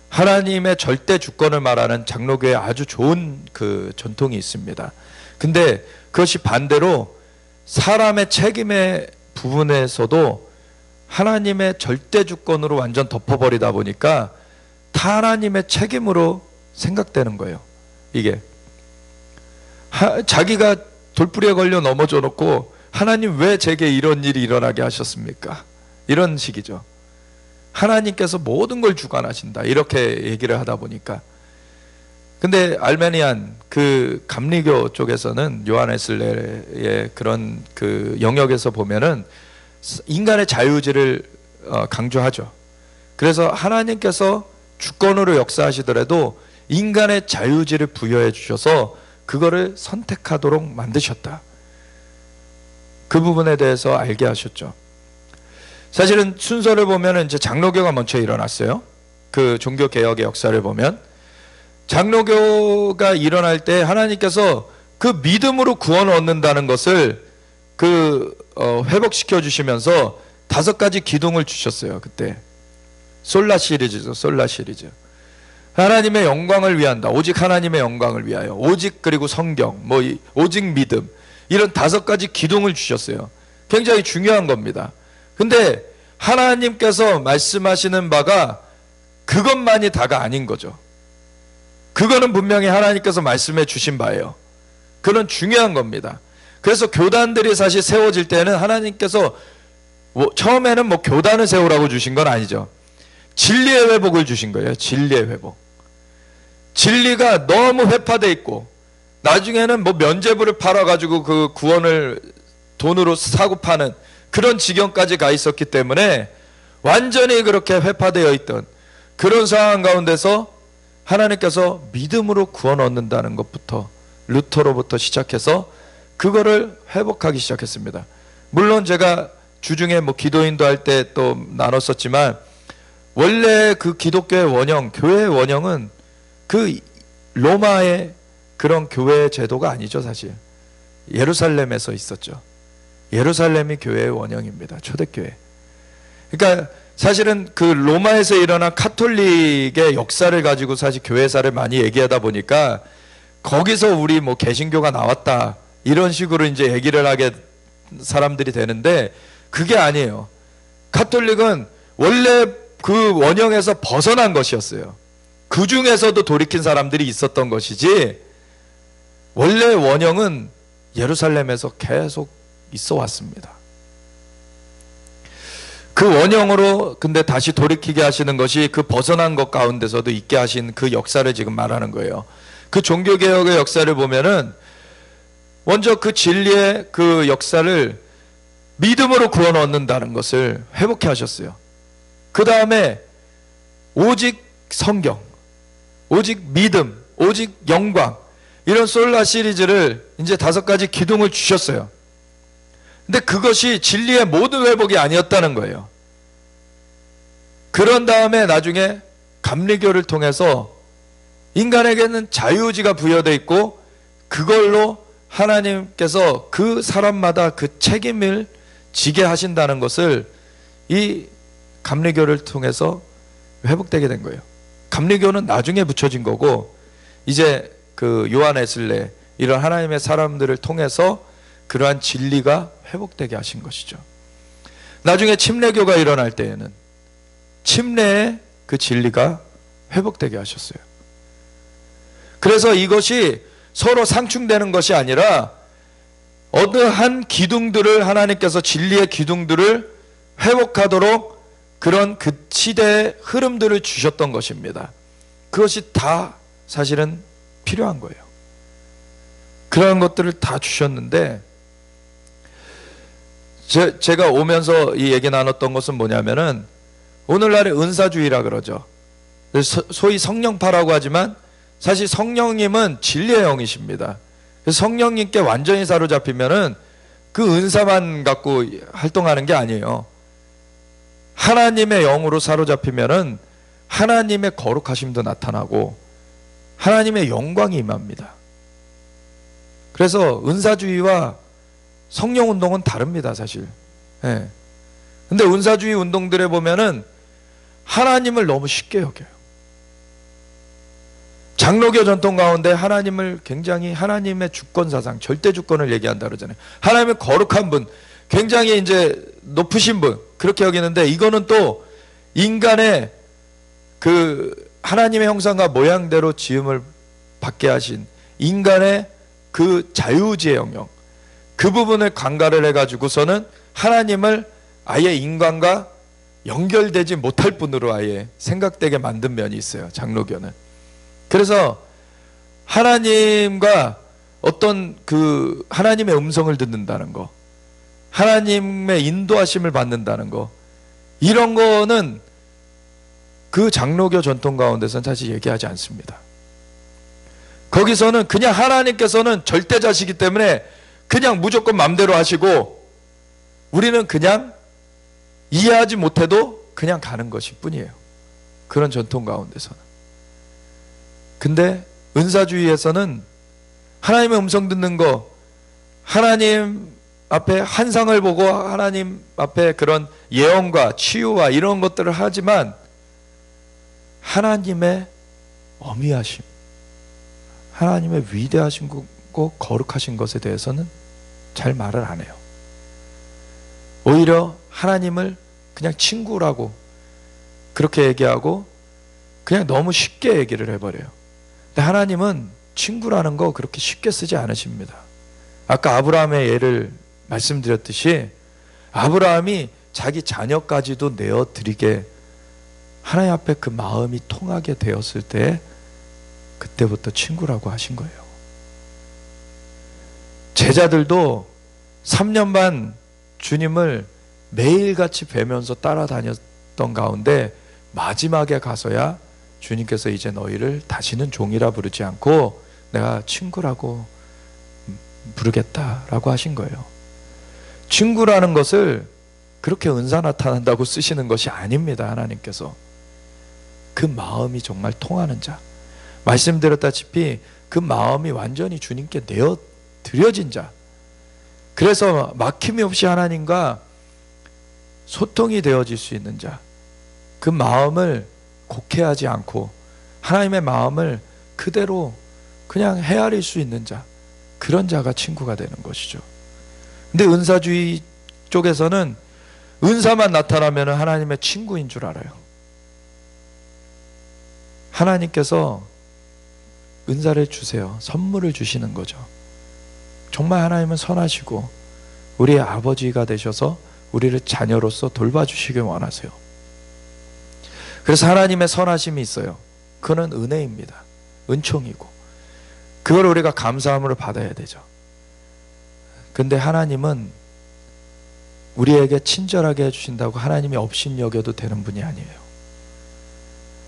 하나님의 절대 주권을 말하는 장로교에 아주 좋은 그 전통이 있습니다. 근데 그것이 반대로 사람의 책임의 부분에서도 하나님의 절대 주권으로 완전 덮어버리다 보니까 다 하나님의 책임으로 생각되는 거예요. 이게 자기가 돌부리에 걸려 넘어져 놓고 하나님 왜 제게 이런 일이 일어나게 하셨습니까? 이런 식이죠. 하나님께서 모든 걸 주관하신다 이렇게 얘기를 하다 보니까. 근데 알메니안 그 감리교 쪽에서는 요한 웨슬레의 그런 그 영역에서 보면은 인간의 자유의지를 강조하죠. 그래서 하나님께서 주권으로 역사하시더라도 인간의 자유의지를 부여해 주셔서 그거를 선택하도록 만드셨다. 그 부분에 대해서 알게 하셨죠. 사실은 순서를 보면 이제 장로교가 먼저 일어났어요. 그 종교 개혁의 역사를 보면 장로교가 일어날 때 하나님께서 그 믿음으로 구원을 얻는다는 것을 회복시켜 주시면서 5가지 기둥을 주셨어요. 그때 솔라 시리즈죠. 솔라 시리즈. 하나님의 영광을 위한다. 오직 하나님의 영광을 위하여. 오직 그리고 성경, 오직 믿음. 이런 5가지 기둥을 주셨어요. 굉장히 중요한 겁니다. 근데 하나님께서 말씀하시는 바가 그것만이 다가 아닌 거죠. 그거는 분명히 하나님께서 말씀해 주신 바예요. 그건 중요한 겁니다. 그래서 교단들이 사실 세워질 때는 하나님께서 처음에는 교단을 세우라고 주신 건 아니죠. 진리의 회복을 주신 거예요. 진리의 회복. 진리가 너무 회파돼 있고 나중에는 면죄부를 팔아가지고 그 구원을 돈으로 사고 파는 그런 지경까지 가 있었기 때문에 완전히 그렇게 회파되어 있던 그런 상황 가운데서 하나님께서 믿음으로 구원 얻는다는 것부터 루터로부터 시작해서 그거를 회복하기 시작했습니다. 물론 제가 주중에 기도인도 할 때 또 나눴었지만 원래 그 기독교의 원형, 교회의 원형은 그 로마의 그런 교회 제도가 아니죠. 사실 예루살렘에서 있었죠. 예루살렘이 교회의 원형입니다. 초대교회. 그러니까 사실은 그 로마에서 일어난 카톨릭의 역사를 가지고 사실 교회사를 많이 얘기하다 보니까 거기서 우리 개신교가 나왔다 이런 식으로 이제 얘기를 하게 사람들이 되는데 그게 아니에요. 카톨릭은 원래 그 원형에서 벗어난 것이었어요. 그 중에서도 돌이킨 사람들이 있었던 것이지 원래 원형은 예루살렘에서 계속 있어 왔습니다. 그 원형으로 근데 다시 돌이키게 하시는 것이 그 벗어난 것 가운데서도 있게 하신 그 역사를 지금 말하는 거예요. 그 종교개혁의 역사를 보면은 먼저 그 진리의 그 역사를 믿음으로 구원 얻는다는 것을 회복해 하셨어요. 그 다음에 오직 성경, 오직 믿음, 오직 영광 이런 솔라 시리즈를 이제 5가지 기둥을 주셨어요. 근데 그것이 진리의 모든 회복이 아니었다는 거예요. 그런 다음에 나중에 감리교를 통해서 인간에게는 자유의지가 부여되어 있고 그걸로 하나님께서 그 사람마다 그 책임을 지게 하신다는 것을 이 감리교를 통해서 회복되게 된 거예요. 감리교는 나중에 붙여진 거고 이제 그 요한 웨슬레 이런 하나님의 사람들을 통해서 그러한 진리가 회복되게 하신 것이죠. 나중에 침례교가 일어날 때에는 침례의 그 진리가 회복되게 하셨어요. 그래서 이것이 서로 상충되는 것이 아니라 어느 한 기둥들을 하나님께서 진리의 기둥들을 회복하도록 그런 그 시대의 흐름들을 주셨던 것입니다. 그것이 다 사실은 필요한 거예요. 그런 것들을 다 주셨는데 제가 오면서 이 얘기 나눴던 것은 뭐냐면은 오늘날의 은사주의라 그러죠. 소위 성령파라고 하지만 사실 성령님은 진리의 영이십니다. 성령님께 완전히 사로잡히면은 그 은사만 갖고 활동하는 게 아니에요. 하나님의 영으로 사로잡히면은 하나님의 거룩하심도 나타나고 하나님의 영광이 임합니다. 그래서 은사주의와 성령 운동은 다릅니다, 사실. 예. 근데 은사주의 운동들에 보면은 하나님을 너무 쉽게 여겨요. 장로교 전통 가운데 하나님을 굉장히 하나님의 주권 사상, 절대 주권을 얘기한다 그러잖아요. 하나님의 거룩한 분, 굉장히 이제 높으신 분, 그렇게 여기는데, 이거는 또 인간의 그 하나님의 형상과 모양대로 지음을 받게 하신 인간의 그 자유의지의 영역, 그 부분을 관가를 해가지고서는 하나님을 아예 인간과 연결되지 못할 뿐으로 아예 생각되게 만든 면이 있어요, 장로교는. 그래서 하나님과 어떤 그 하나님의 음성을 듣는다는 거, 하나님의 인도하심을 받는다는 거, 이런 거는 그 장로교 전통 가운데서는 사실 얘기하지 않습니다. 거기서는 그냥 하나님께서는 절대자시기 때문에 그냥 무조건 마음대로 하시고, 우리는 그냥 이해하지 못해도 그냥 가는 것일 뿐이에요, 그런 전통 가운데서는. 근데 은사주의에서는 하나님의 음성 듣는 거, 하나님 앞에 환상을 보고 하나님 앞에 그런 예언과 치유와 이런 것들을 하지만 하나님의 어미하심, 하나님의 위대하신 거, 거룩하신 것에 대해서는 잘 말을 안 해요. 오히려 하나님을 그냥 친구라고 그렇게 얘기하고 그냥 너무 쉽게 얘기를 해버려요. 근데 하나님은 친구라는 거 그렇게 쉽게 쓰지 않으십니다. 아까 아브라함의 예를 말씀드렸듯이 아브라함이 자기 자녀까지도 내어드리게 하나님 앞에 그 마음이 통하게 되었을 때 그때부터 친구라고 하신 거예요. 제자들도 3년 반 주님을 매일같이 뵈면서 따라다녔던 가운데 마지막에 가서야 주님께서 이제 너희를 다시는 종이라 부르지 않고 내가 친구라고 부르겠다라고 하신 거예요. 친구라는 것을 그렇게 은사 나타난다고 쓰시는 것이 아닙니다. 하나님께서 그 마음이 정말 통하는 자, 말씀드렸다시피 그 마음이 완전히 주님께 내어 드려진 자, 그래서 막힘이 없이 하나님과 소통이 되어질 수 있는 자, 그 마음을 곡해하지 않고 하나님의 마음을 그대로 그냥 헤아릴 수 있는 자, 그런 자가 친구가 되는 것이죠. 근데 은사주의 쪽에서는 은사만 나타나면 하나님의 친구인 줄 알아요. 하나님께서 은사를 주세요, 선물을 주시는 거죠. 정말 하나님은 선하시고 우리의 아버지가 되셔서 우리를 자녀로서 돌봐주시길 원하세요. 그래서 하나님의 선하심이 있어요. 그거는 은혜입니다. 은총이고 그걸 우리가 감사함으로 받아야 되죠. 근데 하나님은 우리에게 친절하게 해주신다고 하나님이 업신여겨도 되는 분이 아니에요.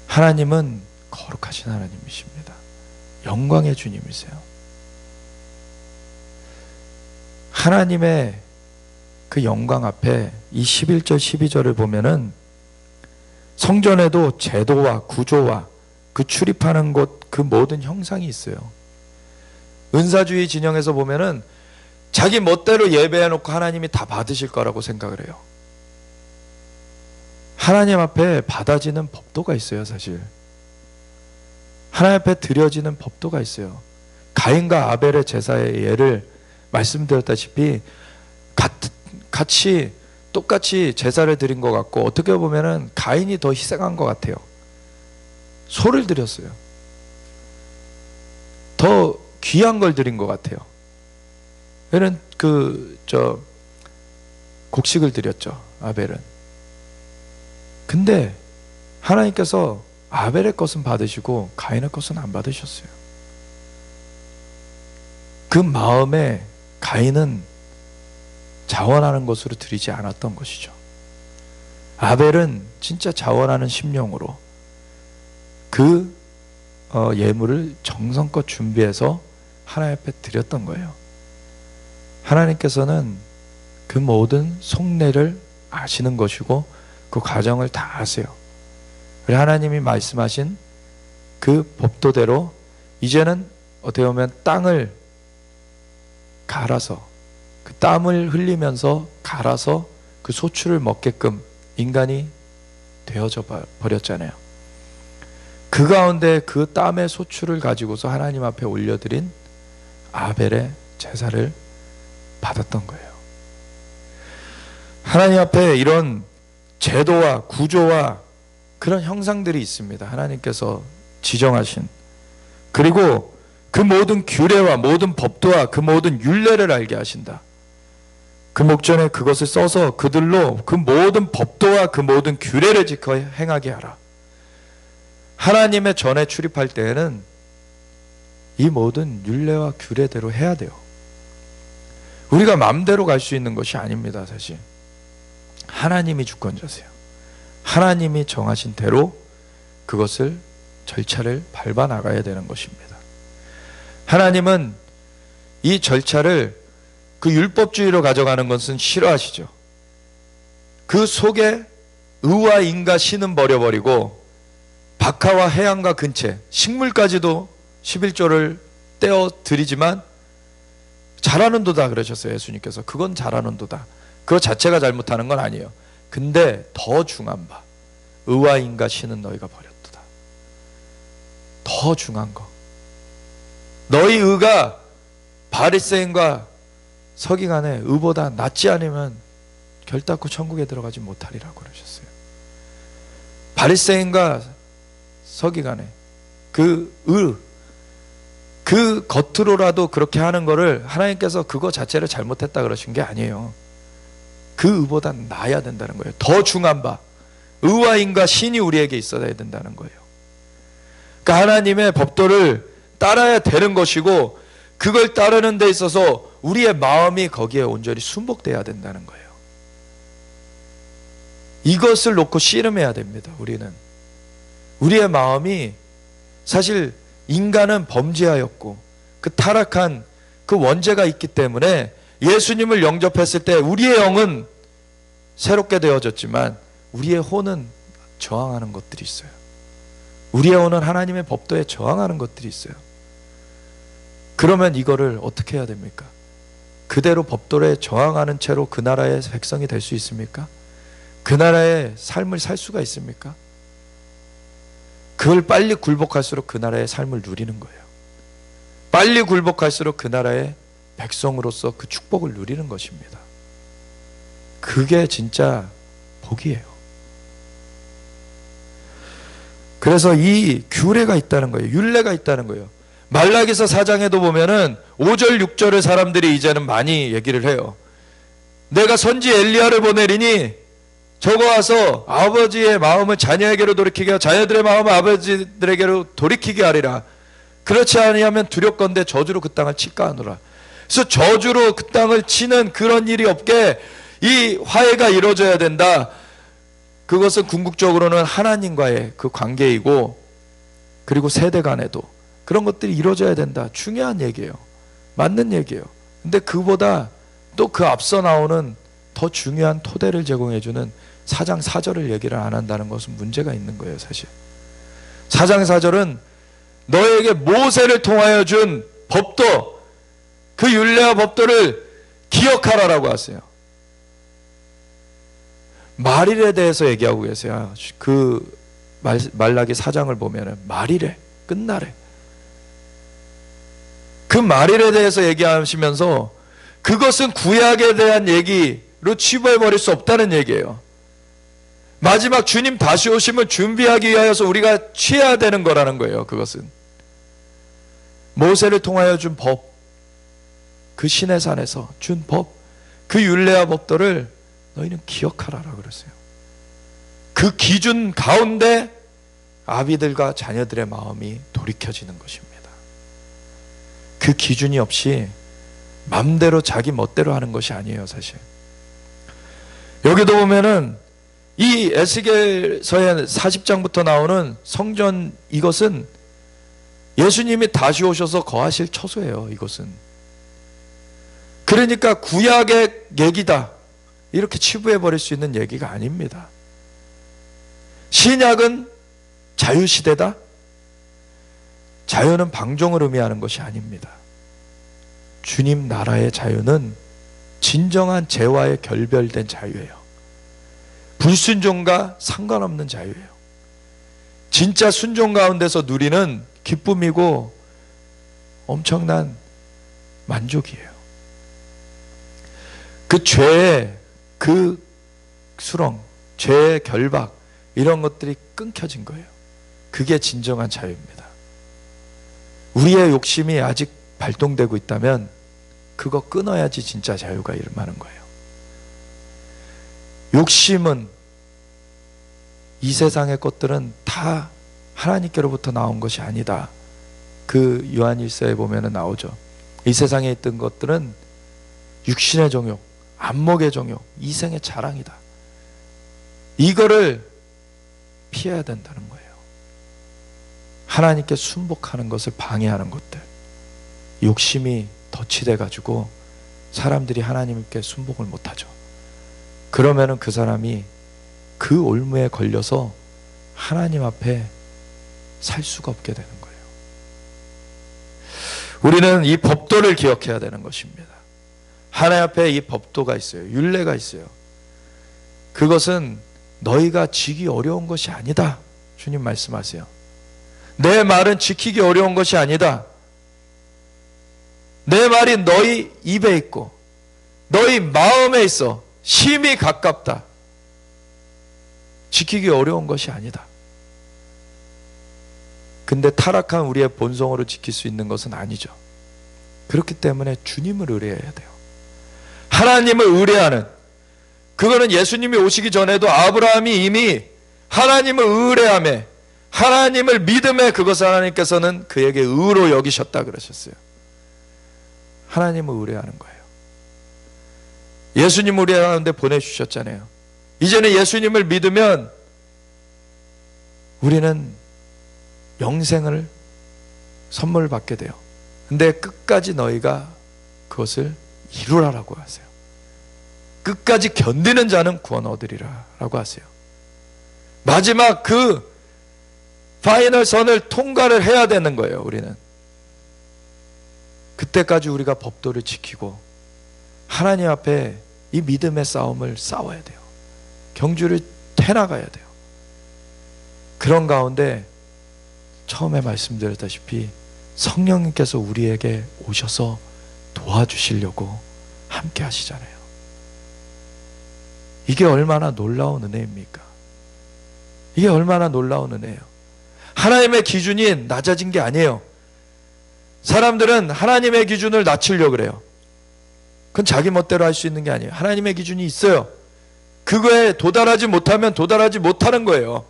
하나님은 거룩하신 하나님이십니다. 영광의 주님이세요. 하나님의 그 영광 앞에 이 11절 12절을 보면은 성전에도 제도와 구조와 그 출입하는 곳, 그 모든 형상이 있어요. 은사주의 진영에서 보면은 자기 멋대로 예배해놓고 하나님이 다 받으실 거라고 생각을 해요. 하나님 앞에 받아지는 법도가 있어요. 사실 하나님 앞에 드려지는 법도가 있어요. 가인과 아벨의 제사의 예를 말씀드렸다시피 같이 똑같이 제사를 드린 것 같고, 어떻게 보면은 가인이 더 희생한 것 같아요. 소를 드렸어요. 더 귀한 걸 드린 것 같아요. 얘는 곡식을 드렸죠, 아벨은. 근데 하나님께서 아벨의 것은 받으시고 가인의 것은 안 받으셨어요. 그 마음에 가인은 자원하는 것으로 드리지 않았던 것이죠. 아벨은 진짜 자원하는 심령으로 그 예물을 정성껏 준비해서 하나님 앞에 드렸던 거예요. 하나님께서는 그 모든 속내를 아시는 것이고 그 과정을 다 아세요. 그래서 하나님이 말씀하신 그 법도대로 이제는 어떻게 보면 땅을 갈아서, 그 땀을 흘리면서 갈아서 그 소출을 먹게끔 인간이 되어져 버렸잖아요. 그 가운데 그 땀의 소출을 가지고서 하나님 앞에 올려드린 아벨의 제사를 받았던 거예요. 하나님 앞에 이런 제도와 구조와 그런 형상들이 있습니다. 하나님께서 지정하신. 그리고 그 모든 규례와 모든 법도와 그 모든 율례를 알게 하신다. 그 목전에 그것을 써서 그들로 그 모든 법도와 그 모든 규례를 지켜 행하게 하라. 하나님의 전에 출입할 때에는 이 모든 율례와 규례대로 해야 돼요. 우리가 마음대로 갈 수 있는 것이 아닙니다. 사실 하나님이 주권자세요. 하나님이 정하신 대로 그것을 절차를 밟아 나가야 되는 것입니다. 하나님은 이 절차를 그 율법주의로 가져가는 것은 싫어하시죠. 그 속에 의와 인과 신은 버려버리고 박하와 해양과 근체, 식물까지도 11조를 떼어 드리지만 잘하는도다 그러셨어요. 예수님께서. 그건 잘하는도다. 그거 자체가 잘못하는 건 아니에요. 근데 더 중한 바, 의와 인과 신은 너희가 버렸도다. 더 중한 거. 너희 의가 바리새인과 서기관의 의보다 낫지 않으면 결단코 천국에 들어가지 못하리라고 그러셨어요. 바리새인과 서기관의 그 의, 그 겉으로라도 그렇게 하는 거를 하나님께서 그거 자체를 잘못했다 그러신 게 아니에요. 그 의보다 나아야 된다는 거예요. 더 중한 바, 의와 인과 신이 우리에게 있어야 된다는 거예요. 그러니까 하나님의 법도를 따라야 되는 것이고, 그걸 따르는 데 있어서 우리의 마음이 거기에 온전히 순복돼야 된다는 거예요. 이것을 놓고 씨름해야 됩니다. 우리의 마음이, 사실 인간은 범죄하였고 그 타락한 그 원죄가 있기 때문에 예수님을 영접했을 때 우리의 영은 새롭게 되어졌지만 우리의 혼은 저항하는 것들이 있어요. 우리의 혼은 하나님의 법도에 저항하는 것들이 있어요. 그러면 이거를 어떻게 해야 됩니까? 그대로 법도에 저항하는 채로 그 나라의 백성이 될 수 있습니까? 그 나라의 삶을 살 수가 있습니까? 그걸 빨리 굴복할수록 그 나라의 삶을 누리는 거예요. 빨리 굴복할수록 그 나라의 백성으로서 그 축복을 누리는 것입니다. 그게 진짜 복이에요. 그래서 이 규례가 있다는 거예요. 율례가 있다는 거예요. 말라기서 4장에도 보면은 5절 6절을 사람들이 이제는 많이 얘기를 해요. 내가 선지 엘리야를 보내리니 저거 와서 아버지의 마음을 자녀에게로 돌이키게 하고 자녀들의 마음을 아버지들에게로 돌이키게 하리라. 그렇지 아니하면 두렵건대 저주로 그 땅을 칠까 하노라. 그래서 저주로 그 땅을 치는 그런 일이 없게 이 화해가 이루어져야 된다. 그것은 궁극적으로는 하나님과의 그 관계이고, 그리고 세대 간에도 그런 것들이 이루어져야 된다. 중요한 얘기예요. 맞는 얘기예요. 근데 그보다 또 그 앞서 나오는 더 중요한 토대를 제공해주는 4장 4절을 얘기를 안 한다는 것은 문제가 있는 거예요. 사실 4장 4절은 너에게 모세를 통하여 준 법도, 그 율례와 법도를 기억하라라고 하세요. 말일에 대해서 얘기하고 계세요. 그 말라기 4장을 보면은 말일에, 끝날에, 그 말일에 대해서 얘기하시면서 그것은 구약에 대한 얘기로 치부해버릴 수 없다는 얘기예요. 마지막 주님 다시 오심을 준비하기 위하여서 우리가 취해야 되는 거라는 거예요. 그것은 모세를 통하여 준 법, 그 시내산에서 준 법, 그 율례와 법도를 너희는 기억하라라고 그랬어요. 그 기준 가운데 아비들과 자녀들의 마음이 돌이켜지는 것입니다. 그 기준이 없이 맘대로 자기 멋대로 하는 것이 아니에요. 사실 여기도 보면은 이 에스겔서의 40장부터 나오는 성전, 이것은 예수님이 다시 오셔서 거하실 처소예요. 이것은 그러니까 구약의 얘기다 이렇게 치부해버릴 수 있는 얘기가 아닙니다. 신약은 자유시대다. 자유는 방종을 의미하는 것이 아닙니다. 주님 나라의 자유는 진정한 죄와의 결별된 자유예요. 불순종과 상관없는 자유예요. 진짜 순종 가운데서 누리는 기쁨이고 엄청난 만족이에요. 그 죄의 그 수렁, 죄의 결박, 이런 것들이 끊겨진 거예요. 그게 진정한 자유입니다. 우리의 욕심이 아직 발동되고 있다면 그거 끊어야지 진짜 자유가 일어나는 거예요. 욕심은, 이 세상의 것들은 다 하나님께로부터 나온 것이 아니다. 그 요한일서에 보면 나오죠. 이 세상에 있던 것들은 육신의 정욕, 안목의 정욕, 이생의 자랑이다. 이거를 피해야 된다는 거예요. 하나님께 순복하는 것을 방해하는 것들, 욕심이 덫이 돼가지고 사람들이 하나님께 순복을 못하죠. 그러면은 그 사람이 그 올무에 걸려서 하나님 앞에 살 수가 없게 되는 거예요. 우리는 이 법도를 기억해야 되는 것입니다. 하나님 앞에 이 법도가 있어요. 율례가 있어요. 그것은 너희가 지기 어려운 것이 아니다. 주님 말씀하세요. 내 말은 지키기 어려운 것이 아니다. 내 말이 너희 입에 있고 너희 마음에 있어 심히 가깝다. 지키기 어려운 것이 아니다. 근데 타락한 우리의 본성으로 지킬 수 있는 것은 아니죠. 그렇기 때문에 주님을 의뢰해야 돼요. 하나님을 의뢰하는, 그거는 예수님이 오시기 전에도 아브라함이 이미 하나님을 의뢰하며 하나님을 믿음에 그것을 하나님께서는 그에게 의로 여기셨다 그러셨어요. 하나님을 의뢰하는 거예요. 예수님을 의뢰하는데 보내주셨잖아요. 이제는 예수님을 믿으면 우리는 영생을 선물 받게 돼요. 근데 끝까지 너희가 그것을 이루라라고 하세요. 끝까지 견디는 자는 구원 얻으리라 라고 하세요. 마지막 그 파이널 선을 통과를 해야 되는 거예요. 우리는 그때까지 우리가 법도를 지키고 하나님 앞에 이 믿음의 싸움을 싸워야 돼요. 경주를 해나가야 돼요. 그런 가운데 처음에 말씀드렸다시피 성령님께서 우리에게 오셔서 도와주시려고 함께 하시잖아요. 이게 얼마나 놀라운 은혜입니까? 이게 얼마나 놀라운 은혜예요. 하나님의 기준이 낮아진 게 아니에요. 사람들은 하나님의 기준을 낮추려고 그래요. 그건 자기 멋대로 할 수 있는 게 아니에요. 하나님의 기준이 있어요. 그거에 도달하지 못하면 도달하지 못하는 거예요.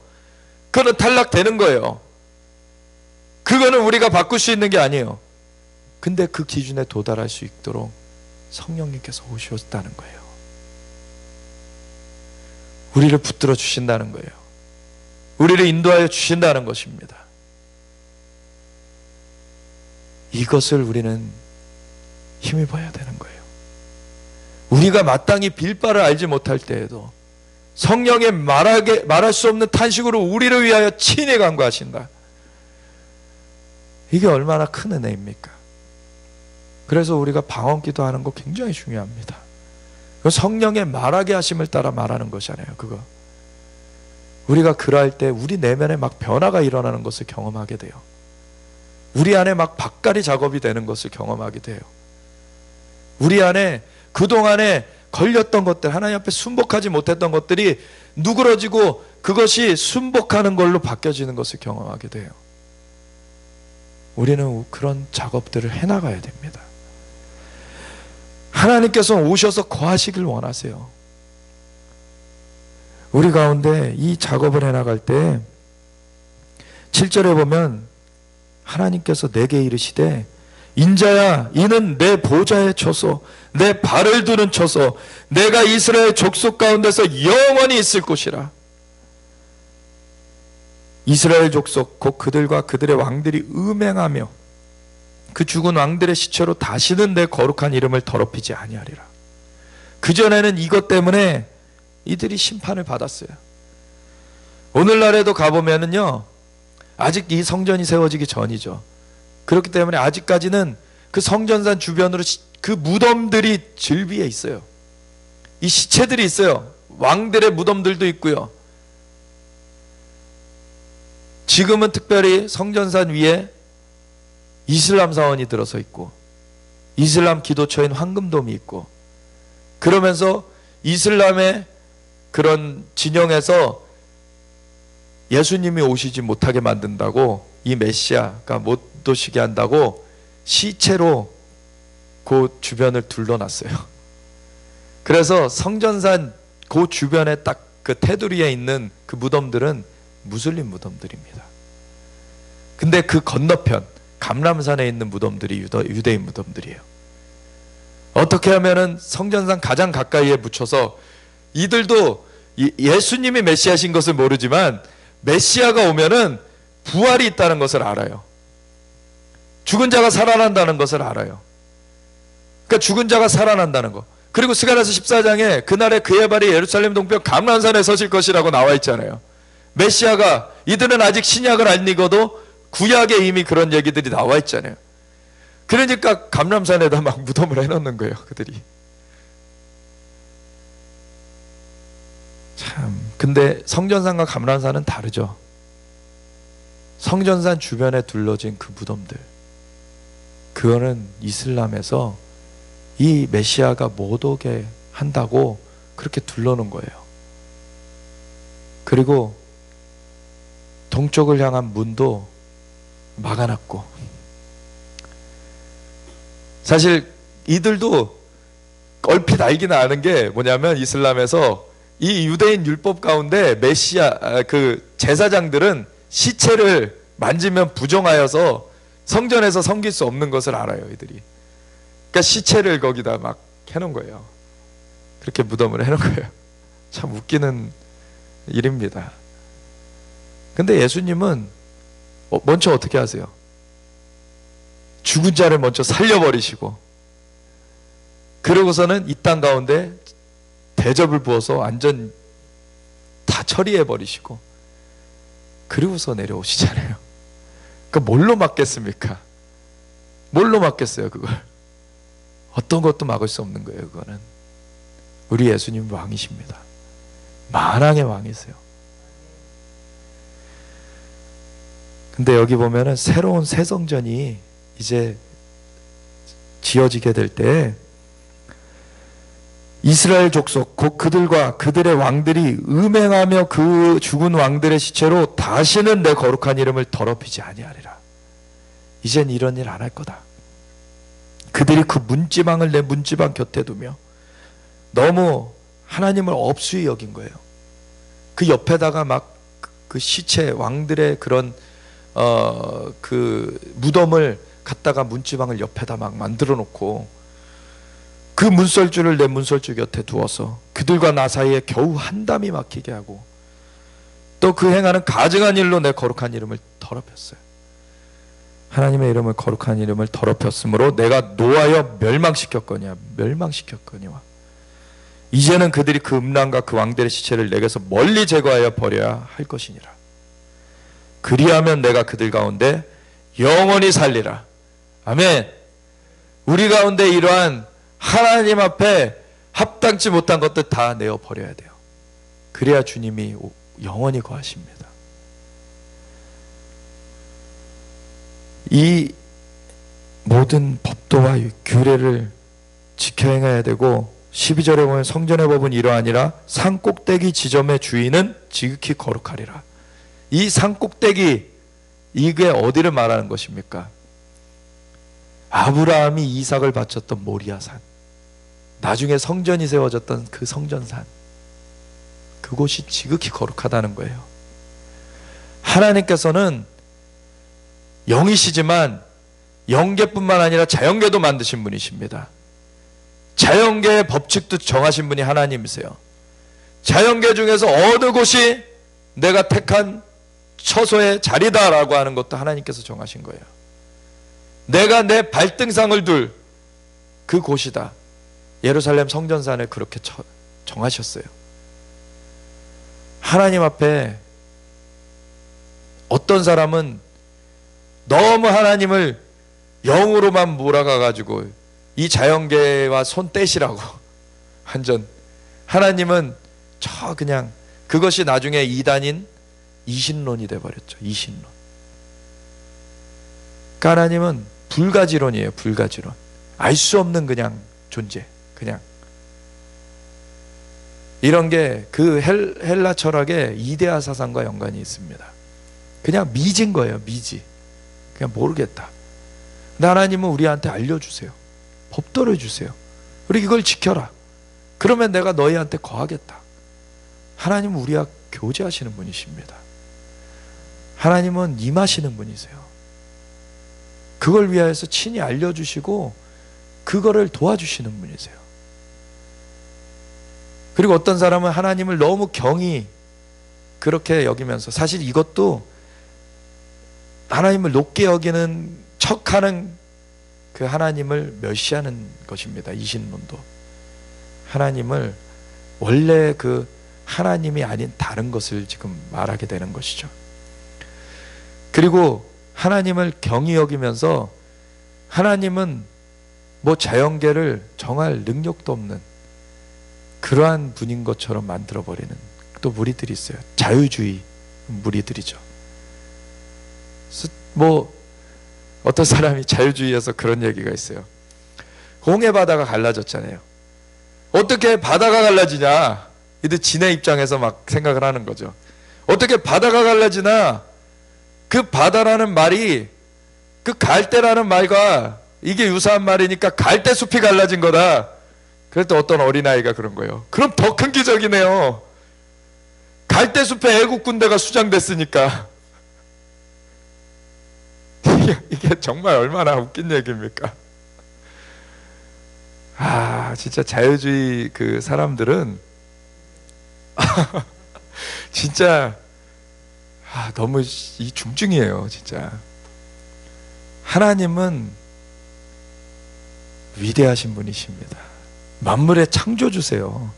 그거는 탈락되는 거예요. 그거는 우리가 바꿀 수 있는 게 아니에요. 근데 그 기준에 도달할 수 있도록 성령님께서 오셨다는 거예요. 우리를 붙들어 주신다는 거예요. 우리를 인도하여 주신다는 것입니다. 이것을 우리는 힘입어야 되는 거예요. 우리가 마땅히 빌 바를 알지 못할 때에도 성령의 말할 수 없는 탄식으로 우리를 위하여 친히 간구하신다. 이게 얼마나 큰 은혜입니까? 그래서 우리가 방언기도 하는 거 굉장히 중요합니다. 성령의 말하게 하심을 따라 말하는 것이잖아요. 그거 우리가 그럴 때 우리 내면에 막 변화가 일어나는 것을 경험하게 돼요. 우리 안에 막 박갈이 작업이 되는 것을 경험하게 돼요. 우리 안에 그동안에 걸렸던 것들, 하나님 앞에 순복하지 못했던 것들이 누그러지고 그것이 순복하는 걸로 바뀌어지는 것을 경험하게 돼요. 우리는 그런 작업들을 해나가야 됩니다. 하나님께서 오셔서 거하시길 원하세요. 우리 가운데 이 작업을 해나갈 때 7절에 보면 하나님께서 내게 이르시되 인자야 이는 내 보좌에 쳐서 내 발을 두는 쳐서 내가 이스라엘 족속 가운데서 영원히 있을 곳이라. 이스라엘 족속 곧 그들과 그들의 왕들이 음행하며 그 죽은 왕들의 시체로 다시는 내 거룩한 이름을 더럽히지 아니하리라. 그전에는 이것 때문에 이들이 심판을 받았어요. 오늘날에도 가보면은요, 아직 이 성전이 세워지기 전이죠. 그렇기 때문에 아직까지는 그 성전산 주변으로 그 무덤들이 즐비해 있어요. 이 시체들이 있어요. 왕들의 무덤들도 있고요. 지금은 특별히 성전산 위에 이슬람 사원이 들어서 있고 이슬람 기도처인 황금돔이 있고, 그러면서 이슬람의 그런 진영에서 예수님이 오시지 못하게 만든다고, 이 메시아가 못 오시게 한다고 시체로 그 주변을 둘러놨어요. 그래서 성전산 그 주변에 딱 그 테두리에 있는 그 무덤들은 무슬림 무덤들입니다. 근데 그 건너편 감람산에 있는 무덤들이 유대인 무덤들이에요. 어떻게 하면은 성전산 가장 가까이에 묻혀서 이들도 예수님이 메시아신 것을 모르지만 메시아가 오면은 부활이 있다는 것을 알아요. 죽은 자가 살아난다는 것을 알아요. 그러니까 죽은 자가 살아난다는 거. 그리고 스가랴서 14장에 그날에 그의 발이 예루살렘 동편 감람산에 서실 것이라고 나와 있잖아요. 메시아가, 이들은 아직 신약을 안 읽어도 구약에 이미 그런 얘기들이 나와 있잖아요. 그러니까 감람산에다 막 무덤을 해놓는 거예요, 그들이. 참, 근데 성전산과 감람산은 다르죠. 성전산 주변에 둘러진 그 무덤들, 그거는 이슬람에서 이 메시아가 못 오게 한다고 그렇게 둘러놓은 거예요. 그리고 동쪽을 향한 문도 막아놨고, 사실 이들도 얼핏 알기는 아는 게 뭐냐면, 이슬람에서 이 유대인 율법 가운데 메시아 그 제사장들은 시체를 만지면 부정하여서 성전에서 섬길 수 없는 것을 알아요, 이들이. 그러니까 시체를 거기다 막 해놓은 거예요. 그렇게 무덤을 해놓은 거예요. 참 웃기는 일입니다. 근데 예수님은 먼저 어떻게 하세요? 죽은 자를 먼저 살려버리시고, 그러고서는 이 땅 가운데 대접을 부어서 완전 다 처리해버리시고, 그리고서 내려오시잖아요. 그러니까 뭘로 막겠습니까? 뭘로 막겠어요, 그걸? 어떤 것도 막을 수 없는 거예요, 그거는. 우리 예수님 왕이십니다. 만왕의 왕이세요. 근데 여기 보면은 새로운 새 성전이 이제 지어지게 될 때 이스라엘 족속 곧 그들과 그들의 왕들이 음행하며 그 죽은 왕들의 시체로 다시는 내 거룩한 이름을 더럽히지 아니하리라. 이젠 이런 일 안 할 거다. 그들이 그 문지방을 내 문지방 곁에 두며 너무 하나님을 업수히 여긴 거예요. 그 옆에다가 막 그 시체 왕들의 그런 그 무덤을 갖다가 문지방을 옆에다 막 만들어 놓고 그 문설주를 내 문설주 곁에 두어서 그들과 나 사이에 겨우 한 담이 막히게 하고 또 그 행하는 가증한 일로 내 거룩한 이름을 더럽혔어요. 하나님의 이름을, 거룩한 이름을 더럽혔으므로 내가 노하여 멸망시켰거니와 이제는 그들이 그 음란과 그 왕들의 시체를 내게서 멀리 제거하여 버려야 할 것이니라. 그리하면 내가 그들 가운데 영원히 살리라. 아멘. 우리 가운데 이러한 하나님 앞에 합당치 못한 것들 다 내어버려야 돼요. 그래야 주님이 영원히 거하십니다. 이 모든 법도와 규례를 지켜 행해야 되고, 12절에 보면 성전의 법은 이러하니라. 산꼭대기 지점의 주인은 지극히 거룩하리라. 이 산꼭대기, 이게 어디를 말하는 것입니까? 아브라함이 이삭을 바쳤던 모리아산, 나중에 성전이 세워졌던 그 성전산, 그곳이 지극히 거룩하다는 거예요. 하나님께서는 영이시지만 영계뿐만 아니라 자연계도 만드신 분이십니다. 자연계의 법칙도 정하신 분이 하나님이세요. 자연계 중에서 어느 곳이 내가 택한 처소의 자리다라고 하는 것도 하나님께서 정하신 거예요. 내가 내 발등상을 둘 그 곳이다. 예루살렘 성전산을 그렇게 정하셨어요. 하나님 앞에 어떤 사람은 너무 하나님을 영으로만 몰아가가지고 이 자연계와 손 떼시라고 완전, 하나님은 저 그냥 그것이 나중에 이단인 이신론이 돼버렸죠. 이신론. 그러니까 하나님은 불가지론이에요. 불가지론. 알 수 없는 그냥 존재, 그냥. 이런 게 그 헬라 철학의 이데아 사상과 연관이 있습니다. 그냥 미지인 거예요. 미지. 그냥 모르겠다. 근데 하나님은 우리한테 알려주세요. 법도를 주세요. 우리 이걸 지켜라. 그러면 내가 너희한테 거하겠다. 하나님은 우리와 교제하시는 분이십니다. 하나님은 임하시는 분이세요. 그걸 위하여서 친히 알려주시고 그거를 도와주시는 분이세요. 그리고 어떤 사람은 하나님을 너무 경히 그렇게 여기면서, 사실 이것도 하나님을 높게 여기는 척하는 그 하나님을 멸시하는 것입니다. 이신론도. 하나님을 원래 그 하나님이 아닌 다른 것을 지금 말하게 되는 것이죠. 그리고 하나님을 경히 여기면서 하나님은 뭐 자연계를 정할 능력도 없는 그러한 분인 것처럼 만들어버리는 또 무리들이 있어요. 자유주의 무리들이죠. 뭐 어떤 사람이 자유주의에서 그런 얘기가 있어요. 홍해 바다가 갈라졌잖아요. 어떻게 바다가 갈라지냐, 이들 진의 입장에서 막 생각을 하는 거죠. 어떻게 바다가 갈라지나, 그 바다라는 말이 그 갈대라는 말과 이게 유사한 말이니까 갈대 숲이 갈라진 거다. 그랬더니 어떤 어린아이가 그런 거예요. 그럼 더 큰 기적이네요. 갈대 숲에 애국 군대가 수장됐으니까. 이게 정말 얼마나 웃긴 얘기입니까? 아, 진짜 자유주의 그 사람들은 진짜 너무 이 중증이에요, 진짜. 하나님은 위대하신 분이십니다. 만물의 창조주세요.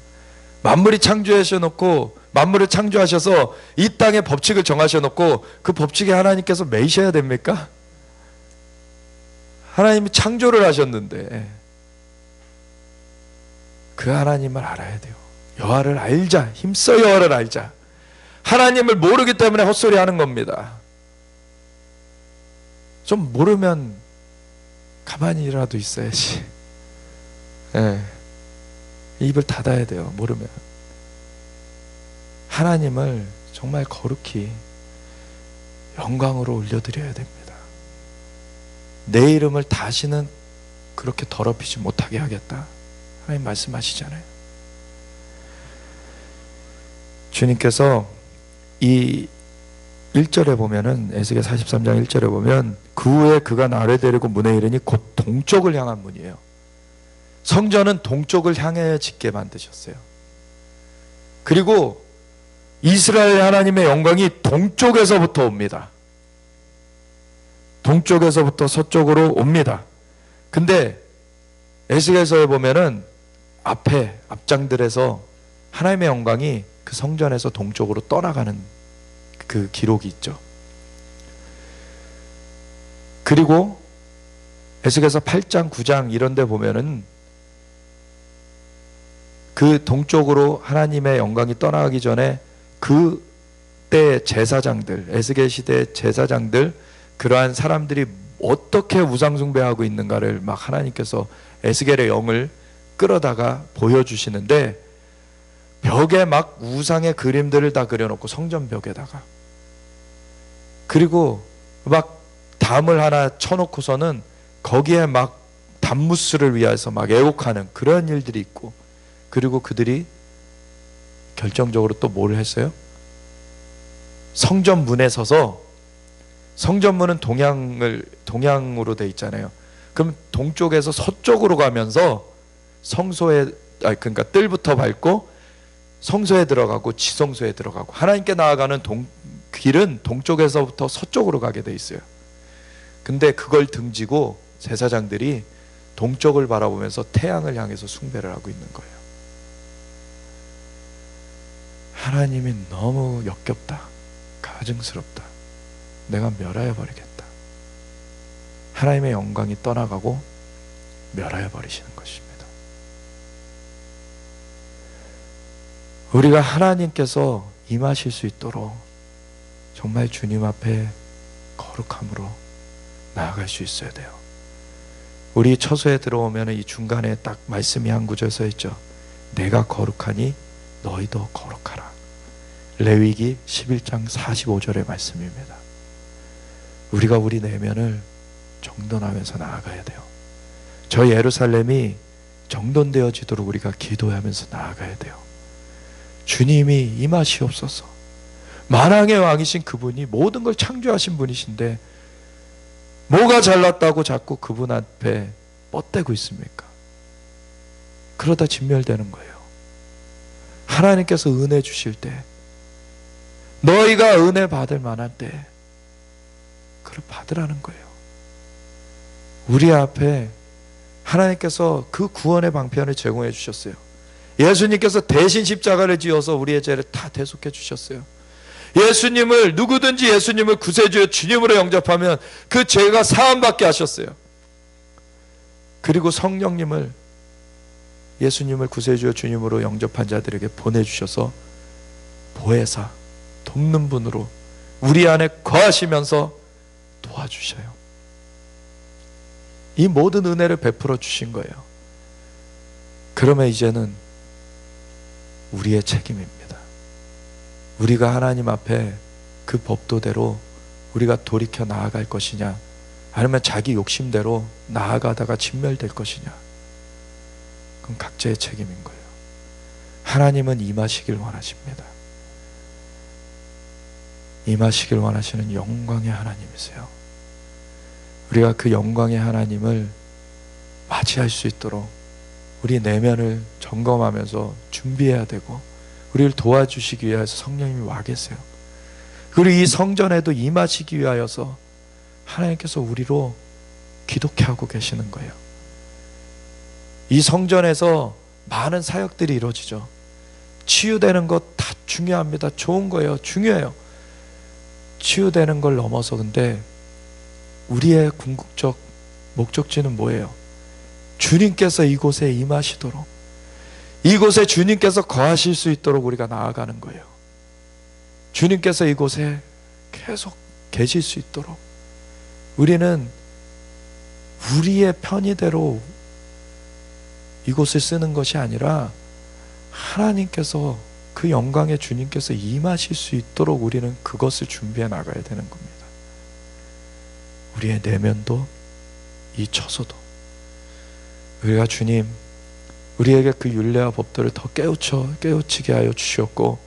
만물이 창조하셔놓고, 만물을 창조하셔서 이 땅의 법칙을 정하셔놓고 그 법칙에 하나님께서 매이셔야 됩니까? 하나님이 창조를 하셨는데 그 하나님을 알아야 돼요. 여호와를 알자. 힘써 여호와를 알자. 하나님을 모르기 때문에 헛소리 하는 겁니다. 좀 모르면 가만히라도 있어야지. 네. 입을 닫아야 돼요. 모르면. 하나님을 정말 거룩히 영광으로 올려드려야 됩니다. 내 이름을 다시는 그렇게 더럽히지 못하게 하겠다. 하나님 말씀하시잖아요. 주님께서 이 1절에 보면은, 에스겔 43장 1절에 보면, 그 후에 그가 나를 데리고 문에 이르니 곧 동쪽을 향한 문이에요. 성전은 동쪽을 향해 짓게 만드셨어요. 그리고 이스라엘 하나님의 영광이 동쪽에서부터 옵니다. 동쪽에서부터 서쪽으로 옵니다. 근데 에스겔서에 보면은 앞장들에서 하나님의 영광이 그 성전에서 동쪽으로 떠나가는 그 기록이 있죠. 그리고 에스겔서 8장 9장 이런 데 보면은 그 동쪽으로 하나님의 영광이 떠나가기 전에 그때 제사장들, 에스겔 시대 제사장들, 그러한 사람들이 어떻게 우상숭배하고 있는가를 막 하나님께서 에스겔의 영을 끌어다가 보여주시는데, 벽에 막 우상의 그림들을 다 그려놓고, 성전 벽에다가, 그리고 막 담을 하나 쳐놓고서는 거기에 막 단무스를 위해서 막 애곡하는 그런 일들이 있고, 그리고 그들이 결정적으로 또 뭘 했어요? 성전 문에 서서, 성전문은 동양으로 돼 있잖아요. 그럼 동쪽에서 서쪽으로 가면서 성소에, 그러니까 뜰부터 밟고 성소에 들어가고 지성소에 들어가고, 하나님께 나아가는 길은 동쪽에서부터 서쪽으로 가게 돼 있어요. 근데 그걸 등지고 제사장들이 동쪽을 바라보면서 태양을 향해서 숭배를 하고 있는 거예요. 하나님이 너무 역겹다, 가증스럽다, 내가 멸하여 버리겠다. 하나님의 영광이 떠나가고 멸하여 버리시는 것입니다. 우리가 하나님께서 임하실 수 있도록 정말 주님 앞에 거룩함으로 나아갈 수 있어야 돼요. 우리 처소에 들어오면 이 중간에 딱 말씀이 한 구절 써 있죠. 내가 거룩하니 너희도 거룩하라. 레위기 11장 45절의 말씀입니다. 우리가 우리 내면을 정돈하면서 나아가야 돼요. 저 예루살렘이 정돈되어지도록 우리가 기도하면서 나아가야 돼요. 주님이 임하시옵소서. 만왕의 왕이신 그분이 모든 걸 창조하신 분이신데 뭐가 잘났다고 자꾸 그분 앞에 뻗대고 있습니까? 그러다 진멸되는 거예요. 하나님께서 은혜 주실 때, 너희가 은혜 받을 만한 때 그걸 받으라는 거예요. 우리 앞에 하나님께서 그 구원의 방편을 제공해 주셨어요. 예수님께서 대신 십자가를 지어서 우리의 죄를 다 대속해 주셨어요. 예수님을, 누구든지 예수님을 구세주여 주님으로 영접하면 그 죄가 사함받게 하셨어요. 그리고 성령님을, 예수님을 구세주여 주님으로 영접한 자들에게 보내주셔서 보혜사, 돕는 분으로 우리 안에 거하시면서 도와주셔요. 이 모든 은혜를 베풀어 주신 거예요. 그러면 이제는 우리의 책임입니다. 우리가 하나님 앞에 그 법도대로 우리가 돌이켜 나아갈 것이냐, 아니면 자기 욕심대로 나아가다가 진멸될 것이냐, 그건 각자의 책임인 거예요. 하나님은 임하시길 원하십니다. 임하시길 원하시는 영광의 하나님이세요. 우리가 그 영광의 하나님을 맞이할 수 있도록 우리 내면을 점검하면서 준비해야 되고, 우리를 도와주시기 위해서 성령님이 와 계세요. 그리고 이 성전에도 임하시기 위하여서 하나님께서 우리로 기독케 하고 계시는 거예요. 이 성전에서 많은 사역들이 이루어지죠. 치유되는 것 다 중요합니다. 좋은 거예요. 중요해요. 치유되는 걸 넘어서 근데 우리의 궁극적 목적지는 뭐예요? 주님께서 이곳에 임하시도록, 이곳에 주님께서 거하실 수 있도록 우리가 나아가는 거예요. 주님께서 이곳에 계속 계실 수 있도록 우리는 우리의 편의대로 이곳을 쓰는 것이 아니라 하나님께서, 그 영광의 주님께서 임하실 수 있도록 우리는 그것을 준비해 나가야 되는 겁니다. 우리의 내면도 이 처소도 우리가 주님, 우리에게 그 율례와 법도를 더 깨우치게 하여 주셨고,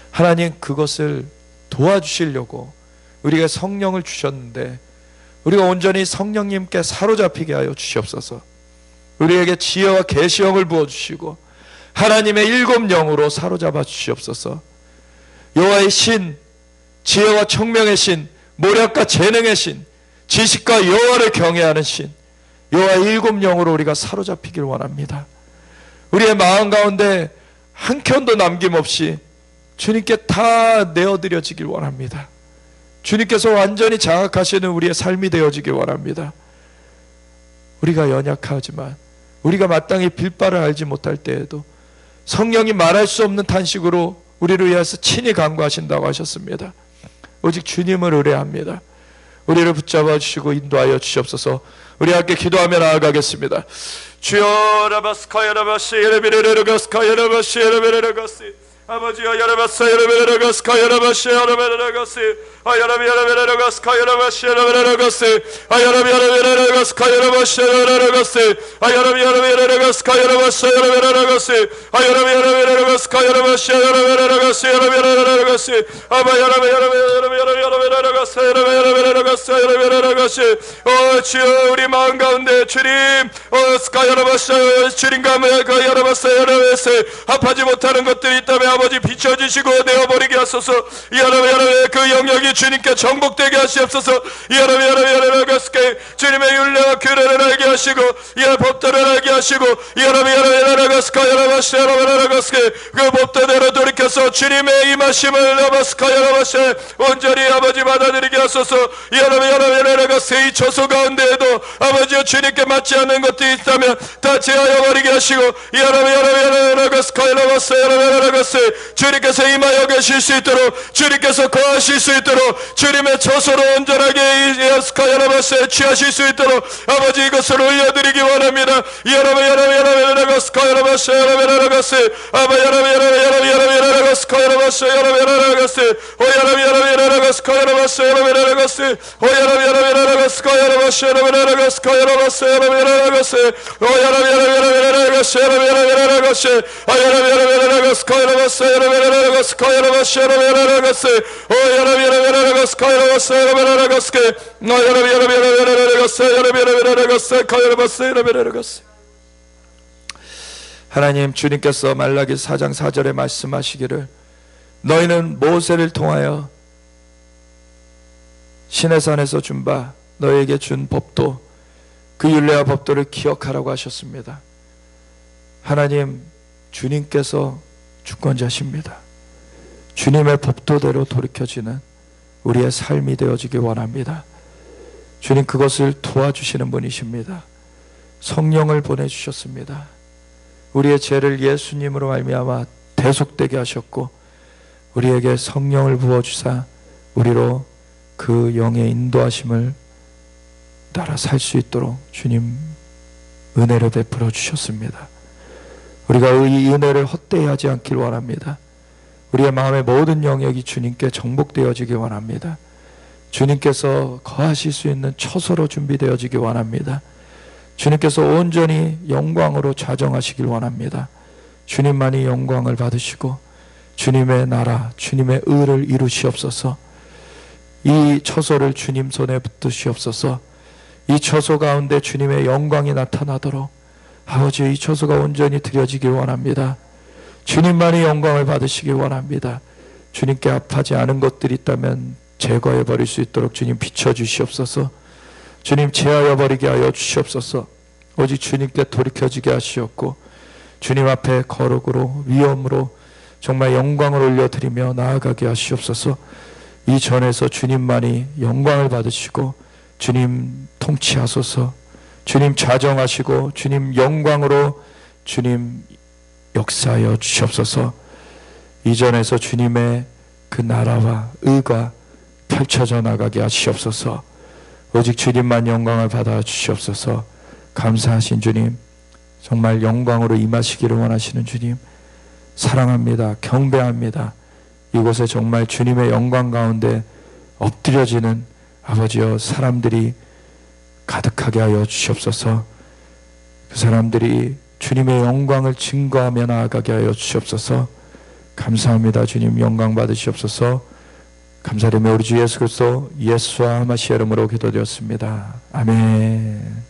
하나님 그것을 도와주시려고 우리가 성령을 주셨는데 우리가 온전히 성령님께 사로잡히게 하여 주시옵소서. 우리에게 지혜와 계시형을 부어주시고 하나님의 일곱 영으로 사로잡아 주시옵소서. 여호와의 신, 지혜와 청명의 신, 모략과 재능의 신, 지식과 여호와를 경외하는 신, 여호와의 일곱 영으로 우리가 사로잡히길 원합니다. 우리의 마음 가운데 한 켠도 남김없이 주님께 다 내어드려지길 원합니다. 주님께서 완전히 장악하시는 우리의 삶이 되어지길 원합니다. 우리가 연약하지만, 우리가 마땅히 빌 바를 알지 못할 때에도 성령이 말할 수 없는 탄식으로 우리를 위해서 친히 간구하신다고 하셨습니다. 오직 주님을 의뢰합니다. 우리를 붙잡아 주시고 인도하여 주시옵소서. 우리 함께 기도하며 나아가겠습니다. 주여 라바스카야라바시 예레비레레가스카야라바시 예레비레레가시 아버지여 여러바스 여러베레가스카 여러바시 여러베레가시 아여러베레가스카 여러바시 여러베레가시 아여러베레가스카 여러바시 여러베레가시 아여러베레가스카 여러바시 여러베레가시 아여러베레가스카 여러바시 여러베레가시 여러베레가시 아바여러베레가스 여러베레가시 오 주여, 우리 마음 가운데 주님 스카 여러바시 주님과 그 여러바시 여러베레가시 합하지 못하는 것들이 있다면 아버지 비춰주시고 내어버리게 하소서. 여러분 그 영역이 주님께 정복되게 하시옵소서. 여러분 주님의 율례와 규례를 알게 하시고 법도를 알게 하시고 그 법도대로 돌이켜서 주님의 임하심을 온전히 아버지 받아들이게 하소서. 이 처소 가운데에도 아버지 주님께 맞지 않는 것들이 있다면 다 제하여 버리게 하시고 주님께서 임하여 계실 수 있도록, 주님께서 거하실 수 있도록, 주님의 처소로 온전하게 예스카야라바스에 취하실 수 있도록 아버지 이것을 올려드리기 원합니다. 여러분 하나님, 주님께서 말라기 4장 4절에 말씀하시기를 너희는 모세를 통하여 시내산에서 준 바 너희에게 준 법도 그 율례와 법도를 기억하라고 하셨습니다. 하나님, 주님께서 주권자십니다. 주님의 법도대로 돌이켜지는 우리의 삶이 되어지기 원합니다. 주님, 그것을 도와주시는 분이십니다. 성령을 보내주셨습니다. 우리의 죄를 예수님으로 말미암아 대속되게 하셨고 우리에게 성령을 부어주사 우리로 그 영의 인도하심을 따라 살 수 있도록 주님 은혜를 베풀어 주셨습니다. 우리가 이 은혜를 헛되이 하지 않길 원합니다. 우리의 마음의 모든 영역이 주님께 정복되어지기 원합니다. 주님께서 거하실 수 있는 처소로 준비되어지기 원합니다. 주님께서 온전히 영광으로 좌정하시길 원합니다. 주님만이 영광을 받으시고 주님의 나라, 주님의 의를 이루시옵소서. 이 처소를 주님 손에 붙드시옵소서. 이 처소 가운데 주님의 영광이 나타나도록 아버지, 이 처소가 온전히 드려지길 원합니다. 주님만이 영광을 받으시길 원합니다. 주님께 합하지 않은 것들이 있다면 제거해 버릴 수 있도록 주님 비춰주시옵소서. 주님, 제하여 버리게 하여 주시옵소서. 오직 주님께 돌이켜지게 하시옵고 주님 앞에 거룩으로 위엄으로 정말 영광을 올려드리며 나아가게 하시옵소서. 이 전에서 주님만이 영광을 받으시고 주님 통치하소서. 주님 좌정하시고 주님 영광으로 주님 역사하여 주시옵소서. 이전에서 주님의 그 나라와 의가 펼쳐져 나가게 하시옵소서. 오직 주님만 영광을 받아 주시옵소서. 감사하신 주님, 정말 영광으로 임하시기를 원하시는 주님, 사랑합니다. 경배합니다. 이곳에 정말 주님의 영광 가운데 엎드려지는 아버지여 사람들이 가득하게 하여 주시옵소서. 그 사람들이 주님의 영광을 증거하며 나아가게 하여 주시옵소서. 감사합니다. 주님, 영광 받으시옵소서. 감사드리며 우리 주 예수 그리스도 예수와 마시아 이름으로 기도드렸습니다. 아멘.